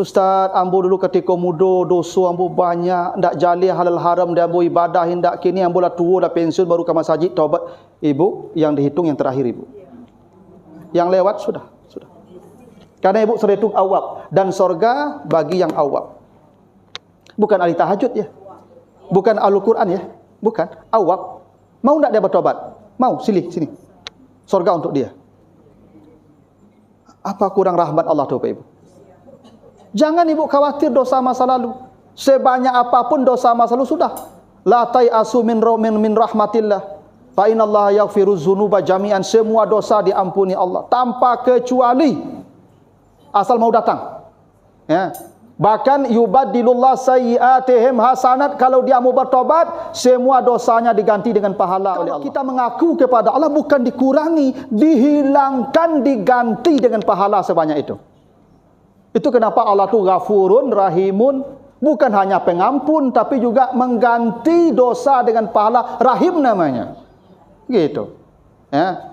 Ustaz, ambo dulu ketika muda, dosa ambo banyak, ndak jali halal haram, dia ambo ibadah, hendak kini ambo dah tua, dah pensiun, baru ke masjid, taubat. Ibu, yang dihitung yang terakhir ibu. Yang lewat sudah. Karena ibu sudah hitung awab. Dan sorga bagi yang awab. Bukan ahli tahajud ya. Bukan Al-Quran ya. Bukan. Awab. Mau ndak dia bertobat? Mau, sini. Sorga untuk dia. Apa kurang rahmat Allah tu Pak Ibu? Jangan ibu khawatir dosa masa lalu. Sebanyak apapun dosa masa lalu sudah. La tai'asu min rahmatillah. Fa innallaha yaghfiru dzunuba jami'an. Semua dosa diampuni Allah tanpa kecuali. Asal mau datang. Ya. Bahkan yubaddilullah sayyi'atihim hasanat, kalau dia mau bertobat, semua dosanya diganti dengan pahala oleh Allah. Kita mengaku kepada Allah bukan dikurangi, dihilangkan, diganti dengan pahala sebanyak itu. Itu kenapa Allah tu Ghafurun Rahimun, bukan hanya pengampun tapi juga mengganti dosa dengan pahala, Rahim namanya. Gitu. Ya.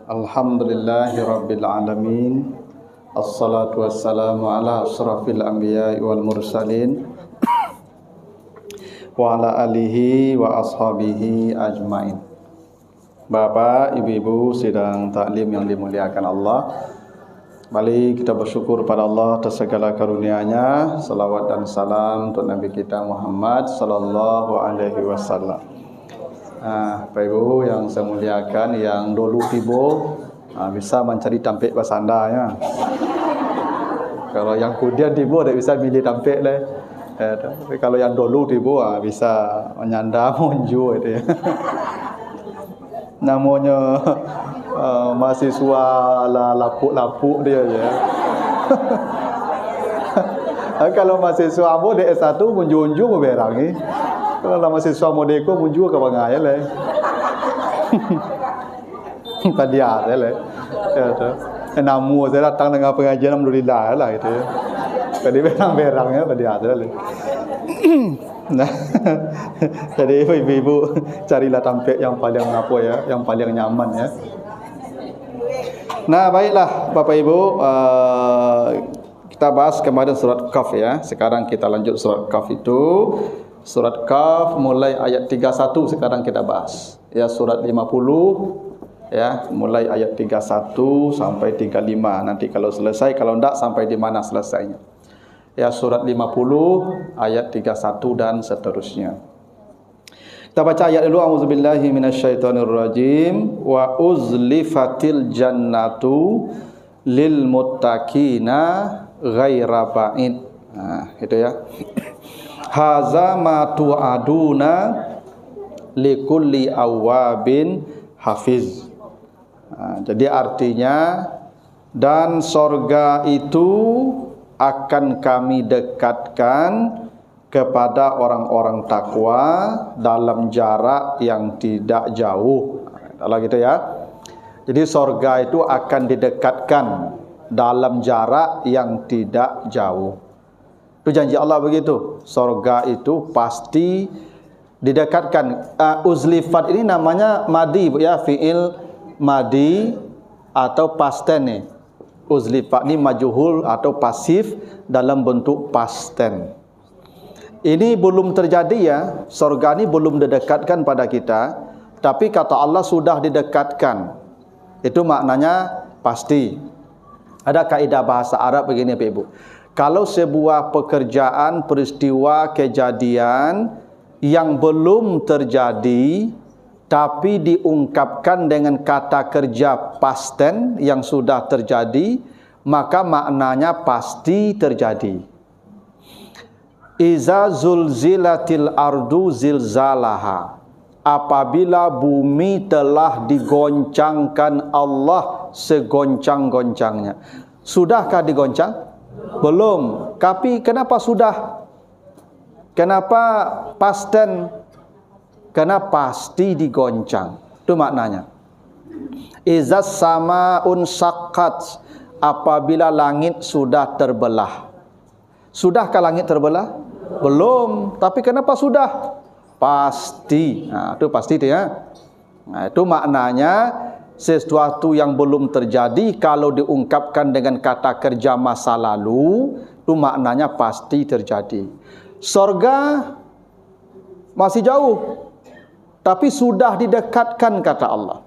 Alhamdulillahirabbil alamin. Assalatu wassalamu ala asyrafil anbiya'i wal mursalin wa ala alihi wa ashabihi ajmain. Bapak, ibu-ibu sidang taklim yang dimuliakan Allah, mari kita bersyukur pada Allah atas segala karunia-Nya. Salawat dan salam untuk Nabi kita Muhammad sallallahu alaihi wasallam. Bapak Ibu yang saya muliakan, yang dulu tiba bisa mencari tampik bersandar ya. Kalau yang kemudian tiba tak bisa milih tampik lah. Tapi kalau yang dulu tiba bisa menyandar monju itu ya. Namanya mahasiswa lapuk-lapuk dia ya. Kalau mahasiswa ambo di S1 munju-munju berang ni. Kalau mahasiswa modeko munju ke bangai le. Tadi ada le. Namu saya datang dengan pengajian alhamdulillah lah gitu ya. Tadi berang-berangnya tadi ada le. Nah, jadi ibu-ibu carilah tampik yang paling apa ya, yang paling nyaman ya. Nah, baiklah Bapak Ibu, kita bahas kemarin surat Kahf ya. Sekarang kita lanjut surat Kahf itu. Surat Kahf mulai ayat 31 sekarang kita bahas. Ya, surat 50 ya, mulai ayat 31 sampai 35. Nanti kalau selesai, kalau enggak sampai di mana selesainya. Ya, surat 50 ayat 31 dan seterusnya. Kita baca ayat dulu. Auzubillahi minasyaitonirrajim. Wa uzlifatil jannatu lil muttaqina ghaira ba'id. Nah, itu ya. Haza ma tu'aduna likulli awabin hafiz. Jadi artinya, dan sorga itu akan kami dekatkan kepada orang-orang takwa dalam jarak yang tidak jauh. Kalau gitu ya. Jadi sorga itu akan didekatkan dalam jarak yang tidak jauh. Itu janji Allah begitu. Sorga itu pasti didekatkan. Uzlifat ini namanya madi ya, fi'il madi atau past tense nih. Uzlifat ini majhul atau pasif dalam bentuk past tense. Ini belum terjadi ya. Sorga ini belum didekatkan pada kita, tapi kata Allah sudah didekatkan. Itu maknanya pasti. Ada kaidah bahasa Arab begini Bapak Ibu. Kalau sebuah pekerjaan, peristiwa, kejadian yang belum terjadi tapi diungkapkan dengan kata kerja past tense yang sudah terjadi, maka maknanya pasti terjadi. Iza zulzilatil ardu zilzalaha. Apabila bumi telah digoncangkan Allah segoncang-goncangnya. Sudahkah digoncang? Belum. Tapi kenapa sudah? Kenapa past tense? Karena pasti digoncang. Itu maknanya. Izas samaun saqqat. Apabila langit sudah terbelah. Sudahkah langit terbelah? Belum. Tapi kenapa sudah? pasti. Nah, itu pasti dia. Nah, itu maknanya sesuatu yang belum terjadi kalau diungkapkan dengan kata kerja masa lalu, itu maknanya pasti terjadi. Surga masih jauh, tapi sudah didekatkan kata Allah.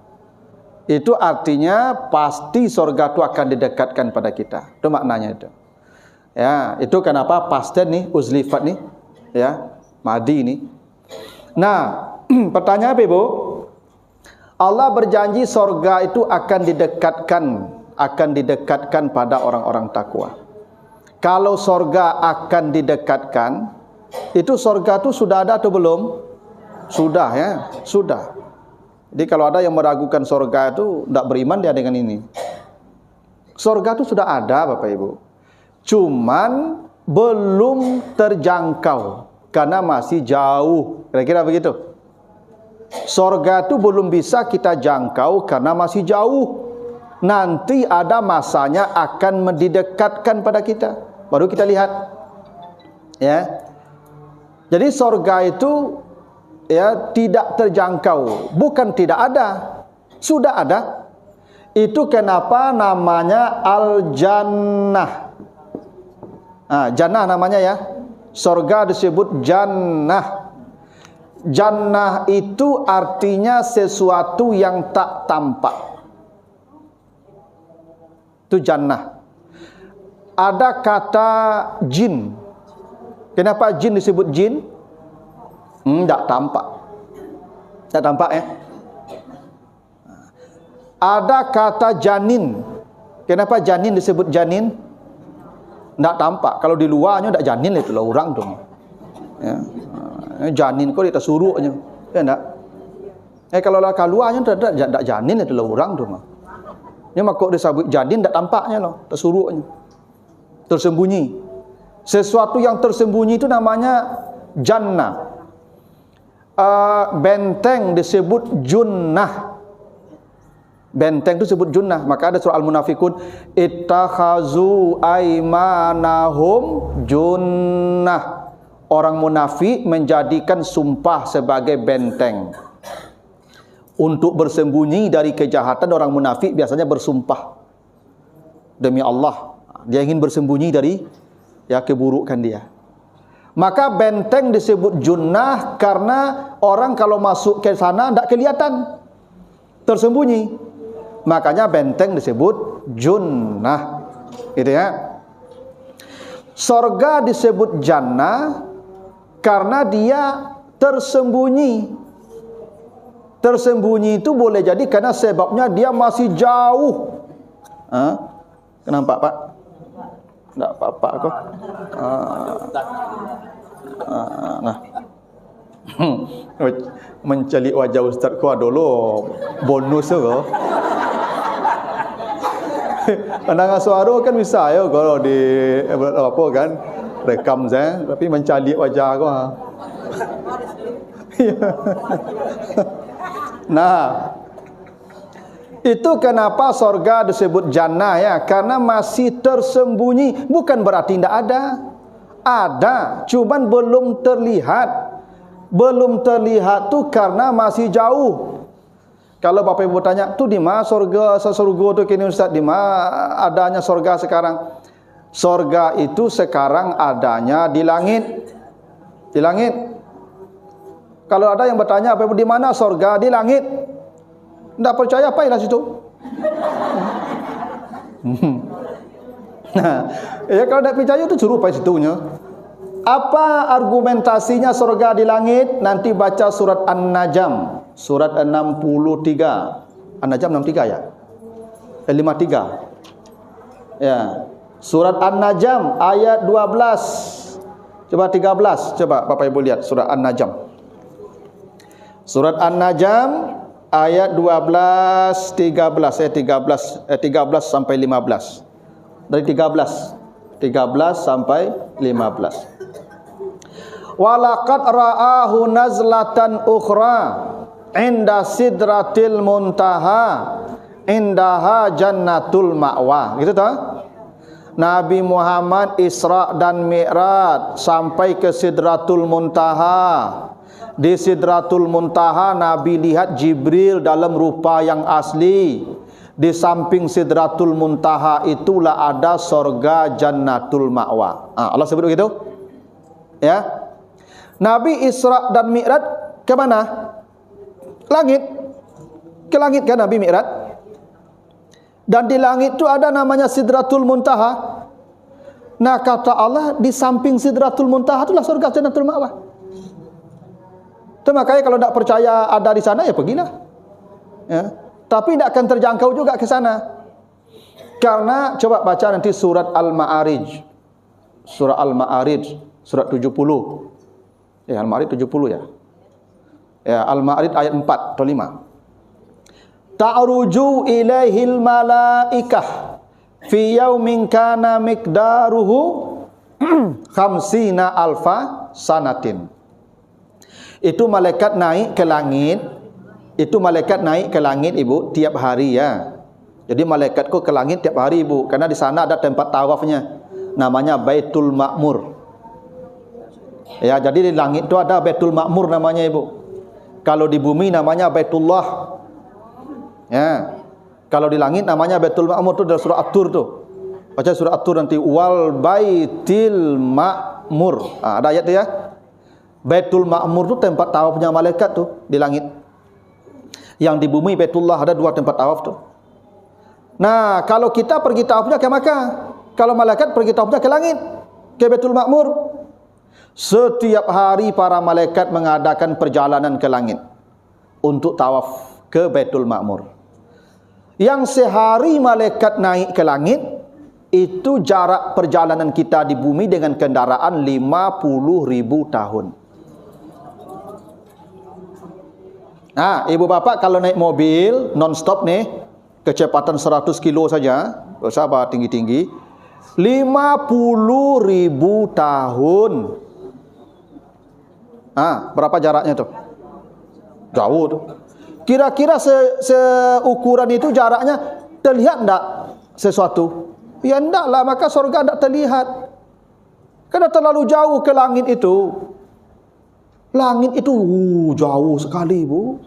Itu artinya pasti surga itu akan didekatkan pada kita. Itu maknanya itu. Ya, itu kenapa pasti nih uzlifat nih, ya, madi nih. Nah, pertanyaan apa, Ibu? Allah berjanji surga itu akan didekatkan pada orang-orang takwa. Kalau surga akan didekatkan, itu surga itu sudah ada atau belum? Sudah, ya, sudah. Jadi kalau ada yang meragukan surga itu tidak beriman dia dengan ini. Surga itu sudah ada, Bapak Ibu. Cuman belum terjangkau karena masih jauh. Kira-kira begitu. Surga itu belum bisa kita jangkau karena masih jauh. Nanti ada masanya akan didekatkan pada kita. Baru kita lihat. Ya. Jadi surga itu ya tidak terjangkau, bukan tidak ada. Sudah ada. Itu kenapa namanya al-jannah. Nah, jannah namanya ya. Surga disebut jannah. Jannah itu artinya sesuatu yang tak tampak. Itu jannah. Ada kata jin. Kenapa jin disebut jin? Tak tampak. Tak tampak ya. Ada kata janin. Kenapa janin disebut janin? Tak tampak. Kalau di luarnya tak janin itu lah orang tu. Ya. Janin kau kita suruhnya, ya enggak? Kalau lah keluarnya tak janin itu lah orang tu mah. Ini mah kok disebut janin tak tampaknya loh, tak suruhnya. Tersembunyi. Sesuatu yang tersembunyi itu namanya jannah. Benteng disebut junnah. Benteng itu disebut junnah. Maka ada surah Al-Munafikun, ittakhazu aymanahum junnah. Orang munafik menjadikan sumpah sebagai benteng. Untuk bersembunyi dari kejahatan, orang munafik biasanya bersumpah. Demi Allah, dia ingin bersembunyi dari ya keburukan dia. Maka benteng disebut junnah karena orang kalau masuk ke sana tidak kelihatan, tersembunyi. Makanya benteng disebut junnah. Gitu ya. Surga disebut jannah karena dia tersembunyi. Tersembunyi itu boleh jadi karena sebabnya dia masih jauh. Kenapa, Pak? Tak apa-apa kok. Nah. Mencari wajah ustaz ku dulu bonus kok. Pendengar suara kan bisa ya kalau di apa kan rekam saya, tapi mencari wajah ku. Nah, itu kenapa surga disebut jannah ya, karena masih tersembunyi. Bukan berarti tidak ada. Ada, cuman belum terlihat. Belum terlihat tuh karena masih jauh. Kalau Bapak Ibu tanya, tuh di mana surga tuh kini Ustaz? Di mana adanya surga sekarang? Surga itu sekarang adanya di langit. Di langit. Kalau ada yang bertanya, Bapak Ibu di mana surga? Di langit. Tidak percaya apa ilah situ? Nah, ya kalau tidak percaya itu suruh apa situnya? Apa argumentasinya surga di langit? Nanti baca surat An-Najm, surat 63. An-Najm 63 ya? 53. Ya. Surat An-Najm ayat 12. Coba 13. Coba Bapak Ibu lihat surat An-Najm. Surat An-Najm ayat 12, 13, 13 sampai 15. Dari 13 sampai 15. Walaqad ra'ahu nazlatan ukhra inda sidratil muntaha indaha jannatul ma'wa. Gitu toh? Nabi Muhammad Isra dan Mi'raj sampai ke Sidratul Muntaha. Di Sidratul Muntaha Nabi lihat Jibril dalam rupa yang asli. Di samping Sidratul Muntaha itulah ada sorga Jannatul Ma'wa. Allah sebut begitu. Ya. Nabi Isra dan Mi'raj ke mana? Langit. Ke langit kan Nabi Mi'raj. Dan di langit itu ada namanya Sidratul Muntaha. Nah, kata Allah, di samping Sidratul Muntaha itulah surga Jannatul Ma'wa. Itu makanya kalau tidak percaya ada di sana, ya pergilah. Ya. Tapi tidak akan terjangkau juga ke sana. Karena coba baca nanti surat Al-Ma'arij. Surah Al-Ma'arij, surat 70. Ya, Al-Ma'arij 70 ya. Ya, Al-Ma'arij ayat 4 atau 5. Ta'ruju ilaihil malaikah fi yaumin kana miqdaruhu khamsina alfa sanatin. Itu malaikat naik ke langit. Itu malaikat naik ke langit, Ibu, tiap hari ya. Jadi malaikatku ke langit tiap hari, Ibu, karena di sana ada tempat tawafnya. Namanya Baitul Ma'mur. Ya, jadi di langit itu ada Baitul Ma'mur namanya, Ibu. Kalau di bumi namanya Baitullah. Ya. Kalau di langit namanya Baitul Ma'mur, itu dari surah At-Tur tuh. Baca surah At-Tur nanti, wal baitil ma'mur. Ada ayat tu ya. Baitul Ma'mur tu tempat tawafnya malaikat tuh di langit. Yang di bumi Baitullah ada 2 tempat tawaf tuh. Nah, kalau kita pergi tawafnya ke Makkah. Kalau malaikat pergi tawafnya ke langit, ke Baitul Ma'mur. Setiap hari para malaikat mengadakan perjalanan ke langit untuk tawaf ke Baitul Ma'mur. Yang sehari malaikat naik ke langit, itu jarak perjalanan kita di bumi dengan kendaraan 50.000 tahun. Nah, ibu bapak kalau naik mobil non-stop nih, kecepatan 100 kilo saja, sabar tinggi-tinggi, 50.000 tahun. Berapa jaraknya tuh? Jauh tuh. Kira-kira seukuran itu jaraknya terlihat enggak sesuatu? Ya enggaklah, maka surga enggak terlihat. Karena terlalu jauh ke langit itu. Langit itu jauh sekali, Bu.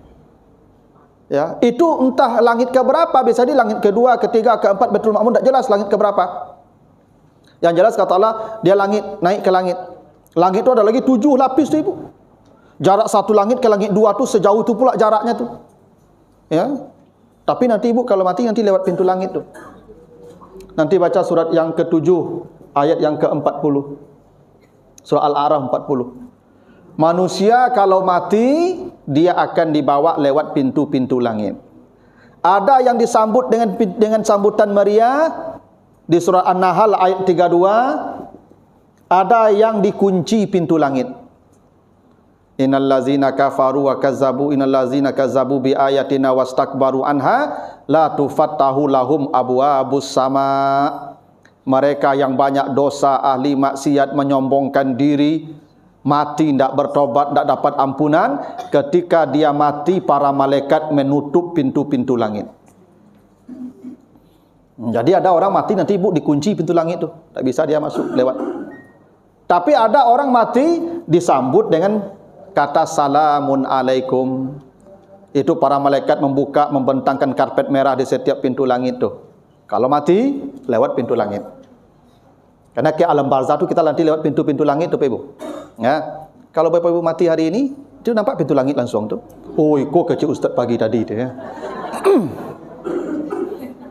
Ya, itu entah langit ke berapa, bisa di langit kedua, ketiga, keempat, Baitul Ma'mur enggak jelas langit ke berapa. Yang jelas kata Allah, dia langit, naik ke langit. Langit itu ada lagi 7 lapis tu, Ibu. Jarak satu langit ke langit 2 tu sejauh tu pula jaraknya tu. Ya. Tapi nanti Ibu kalau mati nanti lewat pintu langit tu. Nanti baca surat yang ke-7 ayat yang ke-40. Surah Al-A'raf 40. Manusia kalau mati dia akan dibawa lewat pintu-pintu langit. Ada yang disambut dengan sambutan meriah di surah An-Nahl ayat 32. Ada yang dikunci pintu langit. Innallazina kafaru wa kazzabu innallazina kazzabu bi ayatina wastakbaru anha la tufattahu lahum abwaabus sama. Mereka yang banyak dosa, ahli maksiat, menyombongkan diri, mati tidak bertobat, tidak dapat ampunan. Ketika dia mati, para malaikat menutup pintu-pintu langit. Jadi ada orang mati nanti, Ibu, dikunci pintu langit tu, tak bisa dia masuk lewat. Tapi ada orang mati disambut dengan kata salamun alaikum. Itu para malaikat membuka, membentangkan karpet merah di setiap pintu langit tu. Kalau mati lewat pintu langit. Karena ke alam barzah tu kita nanti lewat pintu-pintu langit tu, Ibu. Ya. Kalau Bapak Ibu mati hari ini, itu nampak pintu langit langsung tu. Oh, kok kecil ustaz pagi tadi tu ya.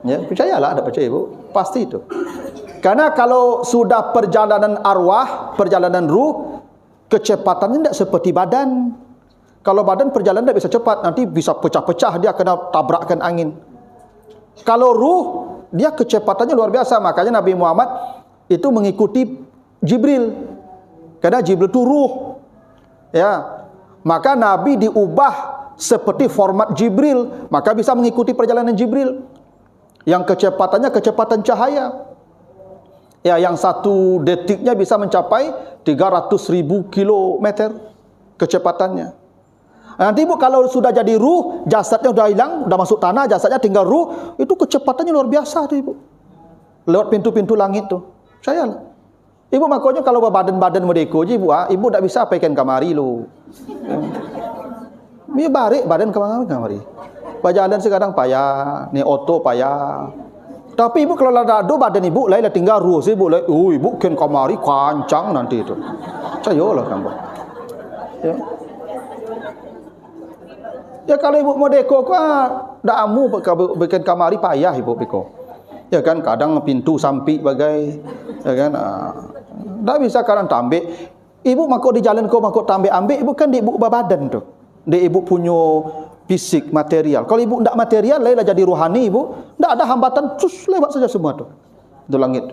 Ya, percayalah, ada percaya, Ibu. Pasti itu. Karena kalau sudah perjalanan arwah, perjalanan ruh, kecepatannya tidak seperti badan. Kalau badan perjalanan tidak bisa cepat, nanti bisa pecah-pecah, dia kena tabrakkan angin. Kalau ruh, dia kecepatannya luar biasa. Makanya Nabi Muhammad itu mengikuti Jibril. Karena Jibril itu ruh. Ya. Maka Nabi diubah seperti format Jibril, maka bisa mengikuti perjalanan Jibril. Yang kecepatannya kecepatan cahaya. Ya, yang 1 detiknya bisa mencapai 300.000 kilometer kecepatannya. Nanti, Bu, kalau sudah jadi ruh, jasadnya sudah hilang, sudah masuk tanah, jasadnya tinggal ruh, itu kecepatannya luar biasa tuh, Ibu. Lewat pintu-pintu langit tuh. Percayalah. Ibu, makanya kalau badan-badan merdeka je, Ibu, Ibu tak bisa apaikan kamari lu. Dia barik badan kemari. Berjalan sekarang payah, ni oto payah. Tapi ibu kalau ada badan ibu lain lah tinggal ruh ibu lain. Ibu ken kamari kancang nanti itu. Cayolah kamu. Ya. Ya kalau ibu mau deko kok dak amu bikin kamari payah ibu beko. Ya kan kadang pintu sampi bagai ya kan. Dak bisa kadang tambik. Ibu makok di jalan kau makok tambik ambik ibu kan di ibu badan tu. Di ibu punya fisik material. Kalau ibu ndak material lainlah jadi rohani ibu, ndak ada hambatan terus lewat saja semua tu. Itu langit.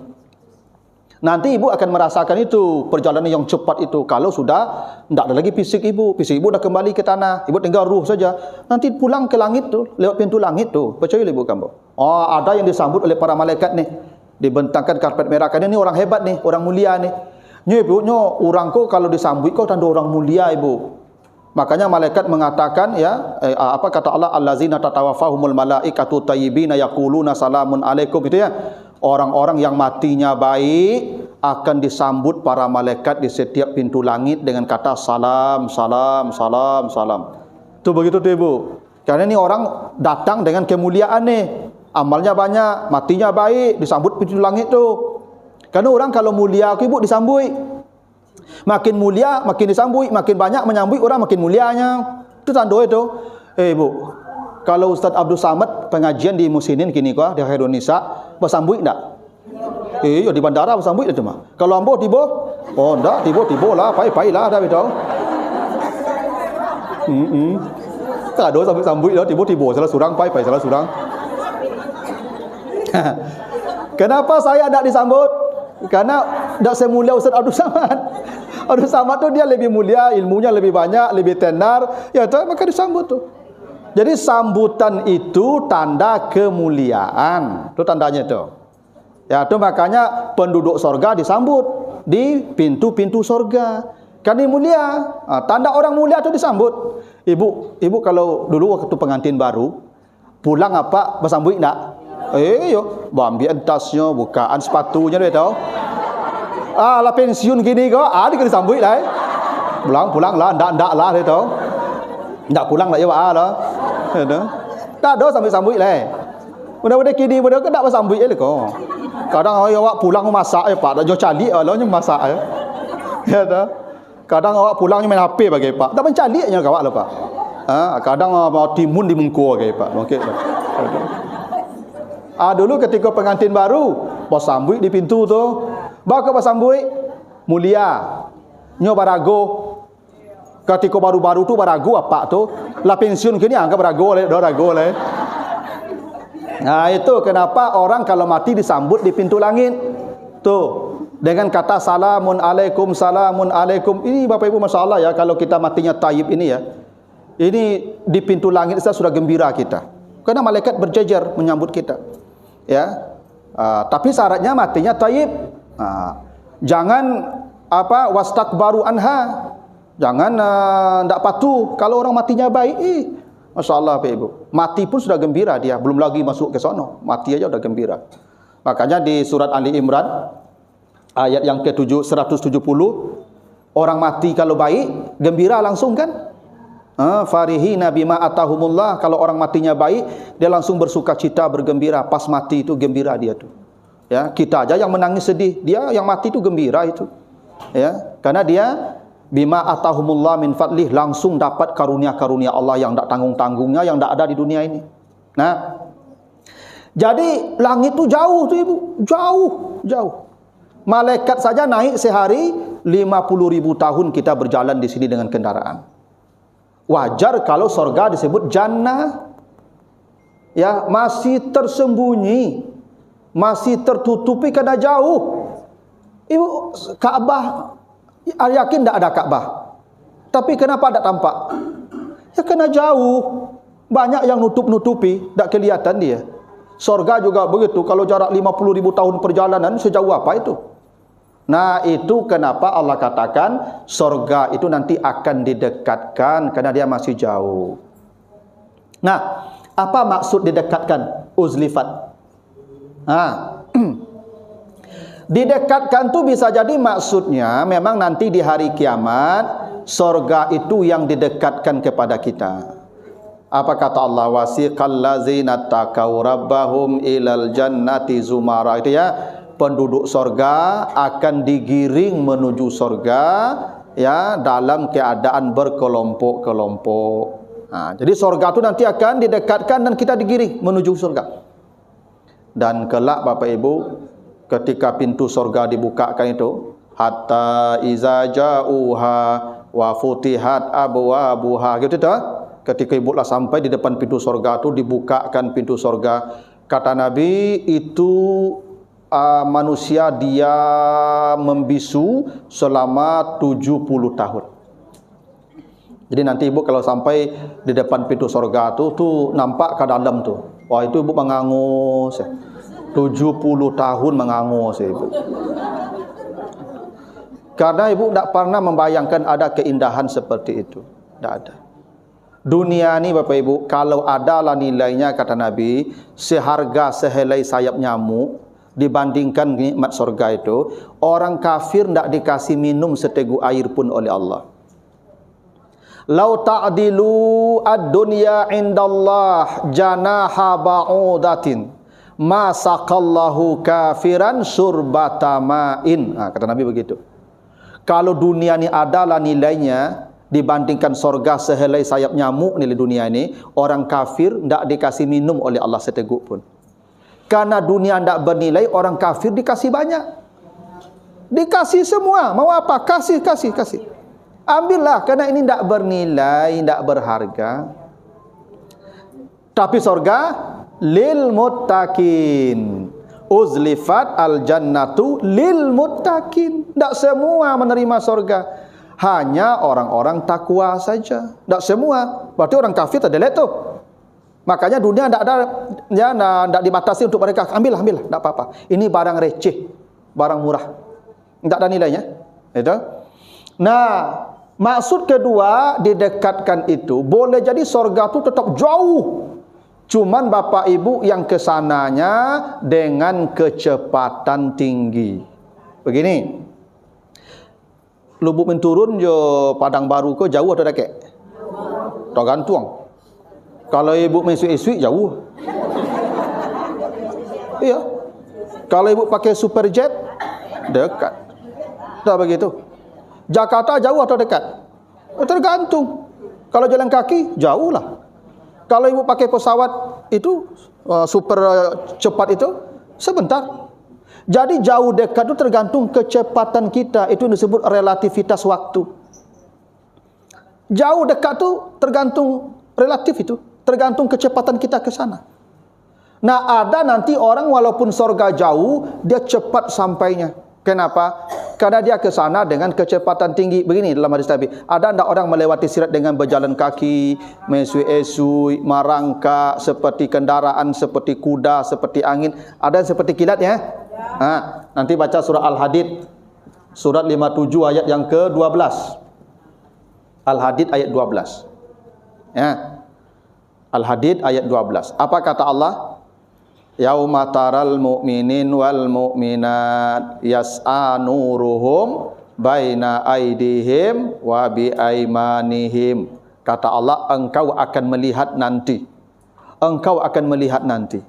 Nanti ibu akan merasakan itu perjalanan yang cepat itu kalau sudah ndak ada lagi fisik ibu. Fisik ibu dah kembali ke tanah, ibu tinggal ruh saja. Nanti pulang ke langit tu, lewat pintu langit tu. Percaya ibu kamu. Oh, ada yang disambut oleh para malaikat ni. Dibentangkan karpet merah kan ini orang hebat nih, orang mulia nih. Nyo ibu, nyo orang ko kalau disambut kau tanda orang mulia ibu. Makanya malaikat mengatakan ya apa kata Allah allazina tatawaffahumul malaikatu tayyibina yaquluna salamun alaikum itu ya. Orang-orang yang matinya baik akan disambut para malaikat di setiap pintu langit dengan kata salam salam salam salam. Itu begitu tuh Ibu. Karena ini orang datang dengan kemuliaan nih. Amalnya banyak, matinya baik, disambut pintu langit tuh. Karena orang kalau mulia Ibu disambut. Makin mulia, makin disambut, makin banyak menyambut orang makin mulianya. Itu tanda itu. Ibu, kalau Ustaz Abdul Samad pengajian di Musinin kini kok di Khairun Nisa, bersambut enggak? Ya di bandara bersambut itu mah. Kalau ambo tibo, oh enggak, tibo lah, pai lah dah betul. Tak ada sambut lah, tibo salah surang, pai salah surang. Kenapa saya tidak disambut? Karena tidak semulia Ustaz Abdul Samad. Abdul Samad tu dia lebih mulia, ilmunya lebih banyak, lebih tenar. Ya tu maka disambut tu. Jadi sambutan itu tanda kemuliaan. Itu tandanya tu. Ya tu makanya penduduk sorga disambut di pintu-pintu sorga. Kan ini mulia. Tanda orang mulia tu disambut. Ibu kalau dulu waktu pengantin baru pulang apa bersambut enggak? Yo, ambil tasnya, bukaan sepatunya dia tahu. Lah pensiun gini kok, dia kena sambut lah. Pulang lah, ndak lah dia tahu. Ndak pulang lah ya lah. Tak ada sambut lah. Mudah-mudahan kini mudah ke ndak bersambut je kok. Kadang awak pulang masak Pak, dak jo calik lah masak ya. Ya dah. Kadang awak pulang main HP bagi Pak. Dak mencaliknya kawak lah Pak. Kadang mau timun di mengko bagi Pak. Okey. Dulu ketika pengantin baru, bos sambut di pintu tu. Baka bos sambut mulia. Nyo barago. Ketika baru-baru tu barago apa tu? Lah pensiun kini anggap barago le. Nah, itu kenapa orang kalau mati disambut di pintu langit. Tuh, dengan kata salamun alaikum, salamun alaikum. Ini Bapak Ibu masyaallah ya kalau kita matinya tayyib ini ya. Ini di pintu langit sudah gembira kita. Karena malaikat berjejer menyambut kita. Ya, tapi syaratnya matinya tayyib. Jangan wastakbaru anha. Jangan ndak patuh kalau orang matinya baik. Masyaallah Pak Ibu. Mati pun sudah gembira dia, belum lagi masuk ke sono. Mati aja udah gembira. Makanya di surat Ali Imran ayat yang ke-7 170 orang mati kalau baik gembira langsung kan? Farihina bima atahumullah. Kalau orang matinya baik dia langsung bersukacita bergembira. Pas mati itu gembira dia tuh ya. Kita aja yang menangis sedih, dia yang mati itu gembira itu ya. Karena dia bima atahumullah min fadlih, langsung dapat karunia-karunia Allah yang tak tanggung-tanggungnya, yang tak ada di dunia ini. Nah, jadi langit itu jauh tuh Ibu, jauh. Malaikat saja naik sehari 50.000 tahun kita berjalan di sini dengan kendaraan. Wajar kalau sorga disebut jannah. Ya, masih tersembunyi, masih tertutupi karena jauh. Ibu, Ka'bah, yakin tidak ada Ka'bah? Tapi kenapa tidak tampak? Ya karena jauh. Banyak yang nutup-nutupi, tidak kelihatan dia. Sorga juga begitu. Kalau jarak 50.000 tahun perjalanan, sejauh apa itu? Nah, itu kenapa Allah katakan sorga itu nanti akan didekatkan karena dia masih jauh. Nah, apa maksud didekatkan? Uzlifat. Didekatkan tu bisa jadi maksudnya memang nanti di hari kiamat sorga itu yang didekatkan kepada kita. Apa kata Allah? Wasiqal ladzina taqaw rabbahum ilal jannati zumara. Itu ya, penduduk sorga akan digiring menuju sorga ya dalam keadaan berkelompok-kelompok. Jadi sorga itu nanti akan didekatkan dan kita digiring menuju sorga. Dan kelak Bapak Ibu, ketika pintu sorga dibukakan itu, hatta iza ja'uha wa futihat abwabuha, gitu tak? Ketika ibu lah sampai di depan pintu sorga itu, dibukakan pintu sorga. Kata Nabi, itu manusia dia membisu selama 70 tahun. Jadi nanti ibu kalau sampai di depan pintu sorga itu nampak ke dalam tuh. Wah, itu ibu mengangus. 70 tahun mengangus ibu. Karena ibu tidak pernah membayangkan ada keindahan seperti itu. Tidak ada. Dunia ni Bapak Ibu, kalau adalah nilainya kata Nabi seharga sehelai sayap nyamuk dibandingkan nikmat surga itu, orang kafir tidak dikasih minum seteguk air pun oleh Allah. Lau ta'dilu ad-dunya indallah janaha ba'udatin ma saqallahu kafiran surbata ma'in. Kata Nabi begitu. Kalau dunia ni adalah nilainya dibandingkan sorga sehelai sayap nyamuk nilai dunia ini, orang kafir tidak dikasih minum oleh Allah seteguk pun. Karena dunia tidak bernilai, orang kafir dikasih banyak. Dikasih semua, mau apa? Kasih. Ambillah, karena ini tidak bernilai, tidak berharga. Tapi sorga lil muttaqin. Uzlifat al jannatu lil muttaqin. Tidak semua menerima sorga. Hanya orang-orang takwa saja. Tak semua. Berarti orang kafir tak ada tu. Makanya dunia tak ada, ya, tak dibatasi untuk mereka. Ambillah, tak apa-apa. Ini barang receh, barang murah. Tak ada nilainya. Itu. Nah, maksud kedua didekatkan itu, boleh jadi sorga itu tetap jauh. Cuman Bapak Ibu yang kesananya dengan kecepatan tinggi. Begini. Lubuk menturun jo Padang Baru ke jauh atau dekat? Tergantung. Kalau ibu mesui-esui jauh. Iya. Kalau ibu pakai superjet dekat. Tak begitu. Jakarta jauh atau dekat? Tergantung. Kalau jalan kaki jauh lah. Kalau ibu pakai pesawat itu super cepat itu sebentar. Jadi jauh dekat itu tergantung kecepatan kita. Itu disebut relativitas waktu. Jauh dekat itu tergantung relatif itu. Tergantung kecepatan kita ke sana. Nah, ada nanti orang walaupun sorga jauh, dia cepat sampainya. Kenapa? Karena dia ke sana dengan kecepatan tinggi. Begini dalam hadis Nabi. Ada tidak orang melewati sirat dengan berjalan kaki, mesui-esui, marangka, seperti kendaraan, seperti kuda, seperti angin. Ada yang seperti kilat ya? Nanti baca surah Al-Hadid surat 57 ayat yang ke-12. Al-Hadid ayat 12. Ya. Al-Hadid ayat 12. Apa kata Allah? Yauma taral mu'minin wal mu'minat yas'a nuruhum baina aidihim wa bi aimanihim. Kata Allah, engkau akan melihat nanti. Engkau akan melihat nanti.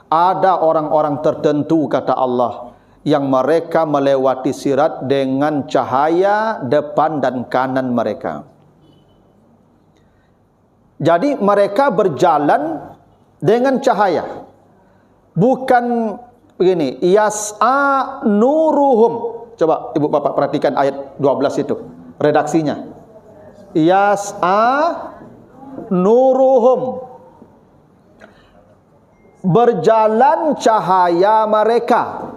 Ada orang-orang tertentu kata Allah yang mereka melewati sirat dengan cahaya depan dan kanan mereka. Jadi mereka berjalan dengan cahaya. Bukan begini, yas'a nuruhum. Coba ibu bapak perhatikan ayat 12 itu, redaksinya. Yas'a nuruhum. Berjalan cahaya mereka.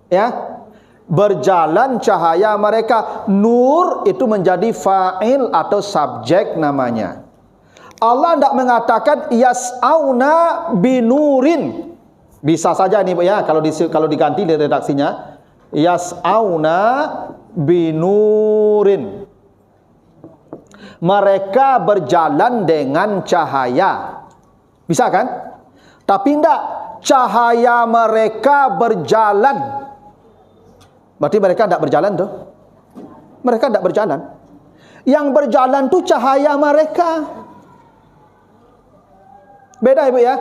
Ya. Berjalan cahaya mereka. Nur itu menjadi fa'il atau subjek namanya. Allah tidak mengatakan yas'auna binurin. Bisa saja nih ya kalau diganti di redaksinya yas'auna binurin. Mereka berjalan dengan cahaya. Bisa kan? Tapi tidak, cahaya mereka berjalan. Berarti mereka tidak berjalan tuh. Mereka tidak berjalan. Yang berjalan tu cahaya mereka. Beda ibu ya.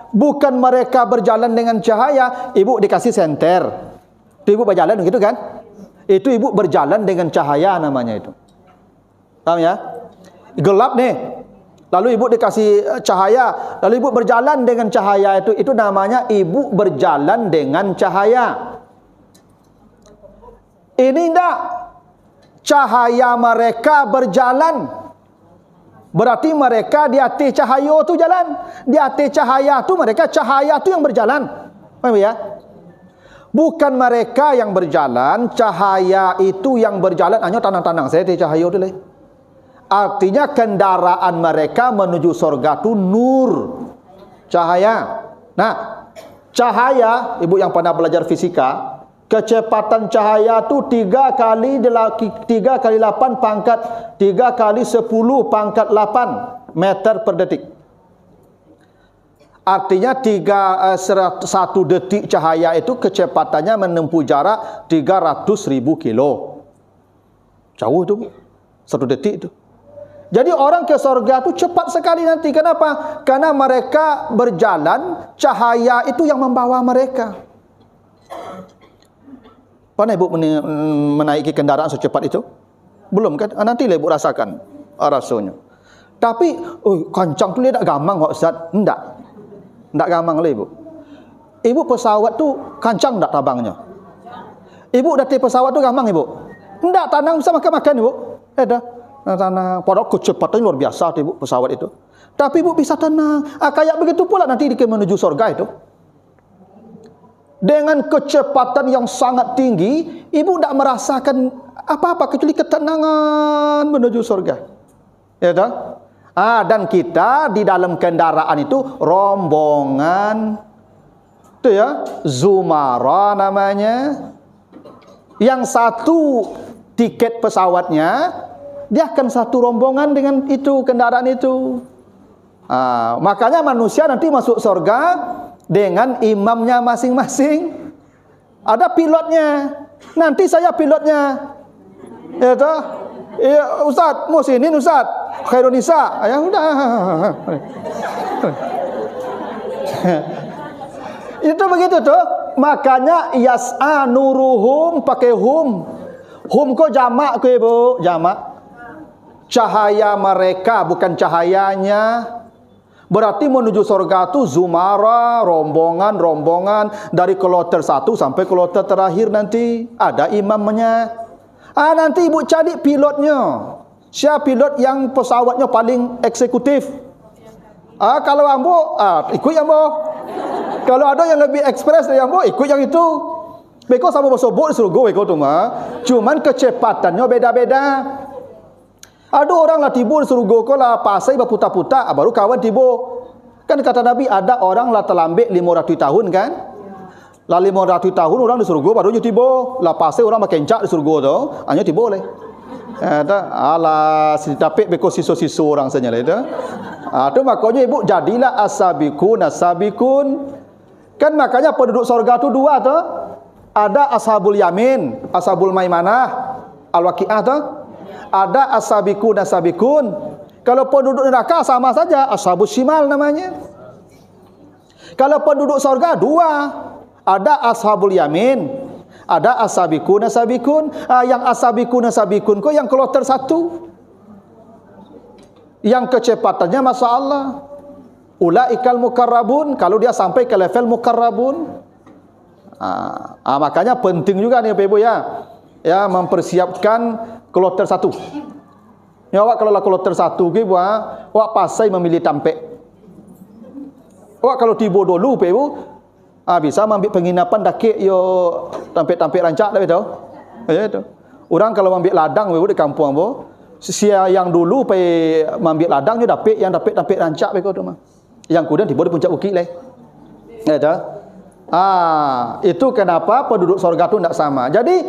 Bukan mereka berjalan dengan cahaya, ibu dikasih senter. Itu ibu berjalan gitu kan? Itu ibu berjalan dengan cahaya namanya itu. Paham ya? Gelap nih. Lalu ibu dikasih cahaya, lalu ibu berjalan dengan cahaya itu namanya ibu berjalan dengan cahaya. Ini enggak. Cahaya mereka berjalan. Berarti mereka di atas cahaya tu jalan. Di atas cahaya tu mereka cahaya tu yang berjalan. Paham ya? Bukan mereka yang berjalan, cahaya itu yang berjalan. Hanya tanang-tanang saya di cahaya tu lah. Artinya kendaraan mereka menuju surga tu nur, cahaya. Nah, cahaya, ibu yang pernah belajar fisika, kecepatan cahaya tu 3 kali 8 pangkat 3 kali 10 pangkat 8 meter per detik. Artinya 1 detik cahaya itu kecepatannya menempuh jarak 300.000 kilo. Jauh tu 1 detik itu. Jadi orang ke surga tu cepat sekali nanti. Kenapa? Karena mereka berjalan, cahaya itu yang membawa mereka. Pernah ibu menaiki kendaraan secepat itu? Belum kan? Nantilah ibu rasakan rasanya. Tapi, kancang tu dia tak gamang Ustaz. Enggak gamang lah ibu. Ibu pesawat tu kancang enggak tabangnya? Ibu datang pesawat tu gamang ibu? Enggak, tanang bisa makan-makan ibu. Ada. Tanang. Padahal kecepatannya luar biasa ibu pesawat itu. Tapi ibu bisa tenang. Kayak begitu pula nanti dia menuju surga itu. Dengan kecepatan yang sangat tinggi, ibu tidak merasakan apa-apa kecuali ketenangan menuju surga. Ya tak? Dan kita di dalam kendaraan itu rombongan. Itu ya, Zumara namanya. Yang satu tiket pesawatnya, dia akan satu rombongan dengan itu, kendaraan itu. Makanya manusia nanti masuk surga dengan imamnya masing-masing. Ada pilotnya. Nanti saya pilotnya. Ya toh? Ya Ustaz, Musinin Ustaz, Khairunisa. Ya udah. Itu begitu tuh. Makanya yas'a nuruhum pakai hum. Hum ko jamak ko ibu, jamak. Cahaya mereka bukan cahayanya. Berarti menuju surga tu zumara, rombongan dari kloter 1 sampai kloter terakhir nanti ada imamnya. Nanti ibu cari pilotnya. Siapa pilot yang pesawatnya paling eksekutif? Kalau ambo, ikut yang ambo. Kalau ada yang lebih ekspres dari ambo, ikut yang itu. Beko sama bersobok disuruh go beko tu mah. Cuman kecepatannya beda-beda. Ada orang lah tiba disuruh go lah pasai berputar-putar, baru kawan tiba. Kan kata Nabi ada orang lah terlambat 500 tahun kan? Lah 500 tahun orang disuruh go baru tiba. Lah pasai orang makin cak disuruh go tu, hanya tiba boleh. Alah si tapik beko siso-siso orang saja lah itu. Tu makanya ibu jadilah as-sabiqun. Kan makanya penduduk surga tu 2 tu. Ada ashabul yamin, ashabul maimanah, al-waqi'ah tu. Ada as-sabiqun. Kalau penduduk neraka sama saja, ashabus shimal namanya. Kalau penduduk surga 2. Ada ashabul yamin, ada as-sabiqun. Yang as-sabiqun ko yang kloter 1. Yang kecepatannya masyaallah. Ulaikal mukarrabun, kalau dia sampai ke level mukarrabun. Makanya penting juga nih Bapak Ibu ya mempersiapkan kloter 1. Ya awak kalau lah kloter 1 ke awak pasai memilih tampek. Awak kalau tiba dulu Bapak Ibu bisa ambil penginapan dakik yo tampek-tampek rancak dah betul. Ya itu. Orang kalau ambil ladang Bapak Ibu di kampung ambo, sia yang dulu pai ambil ladang yo dapat yang dapat tampek rancak begitu tu mah. Yang kemudian tiba di puncak bukit lah. Ya itu. Itu kenapa penduduk surga itu tidak sama. Jadi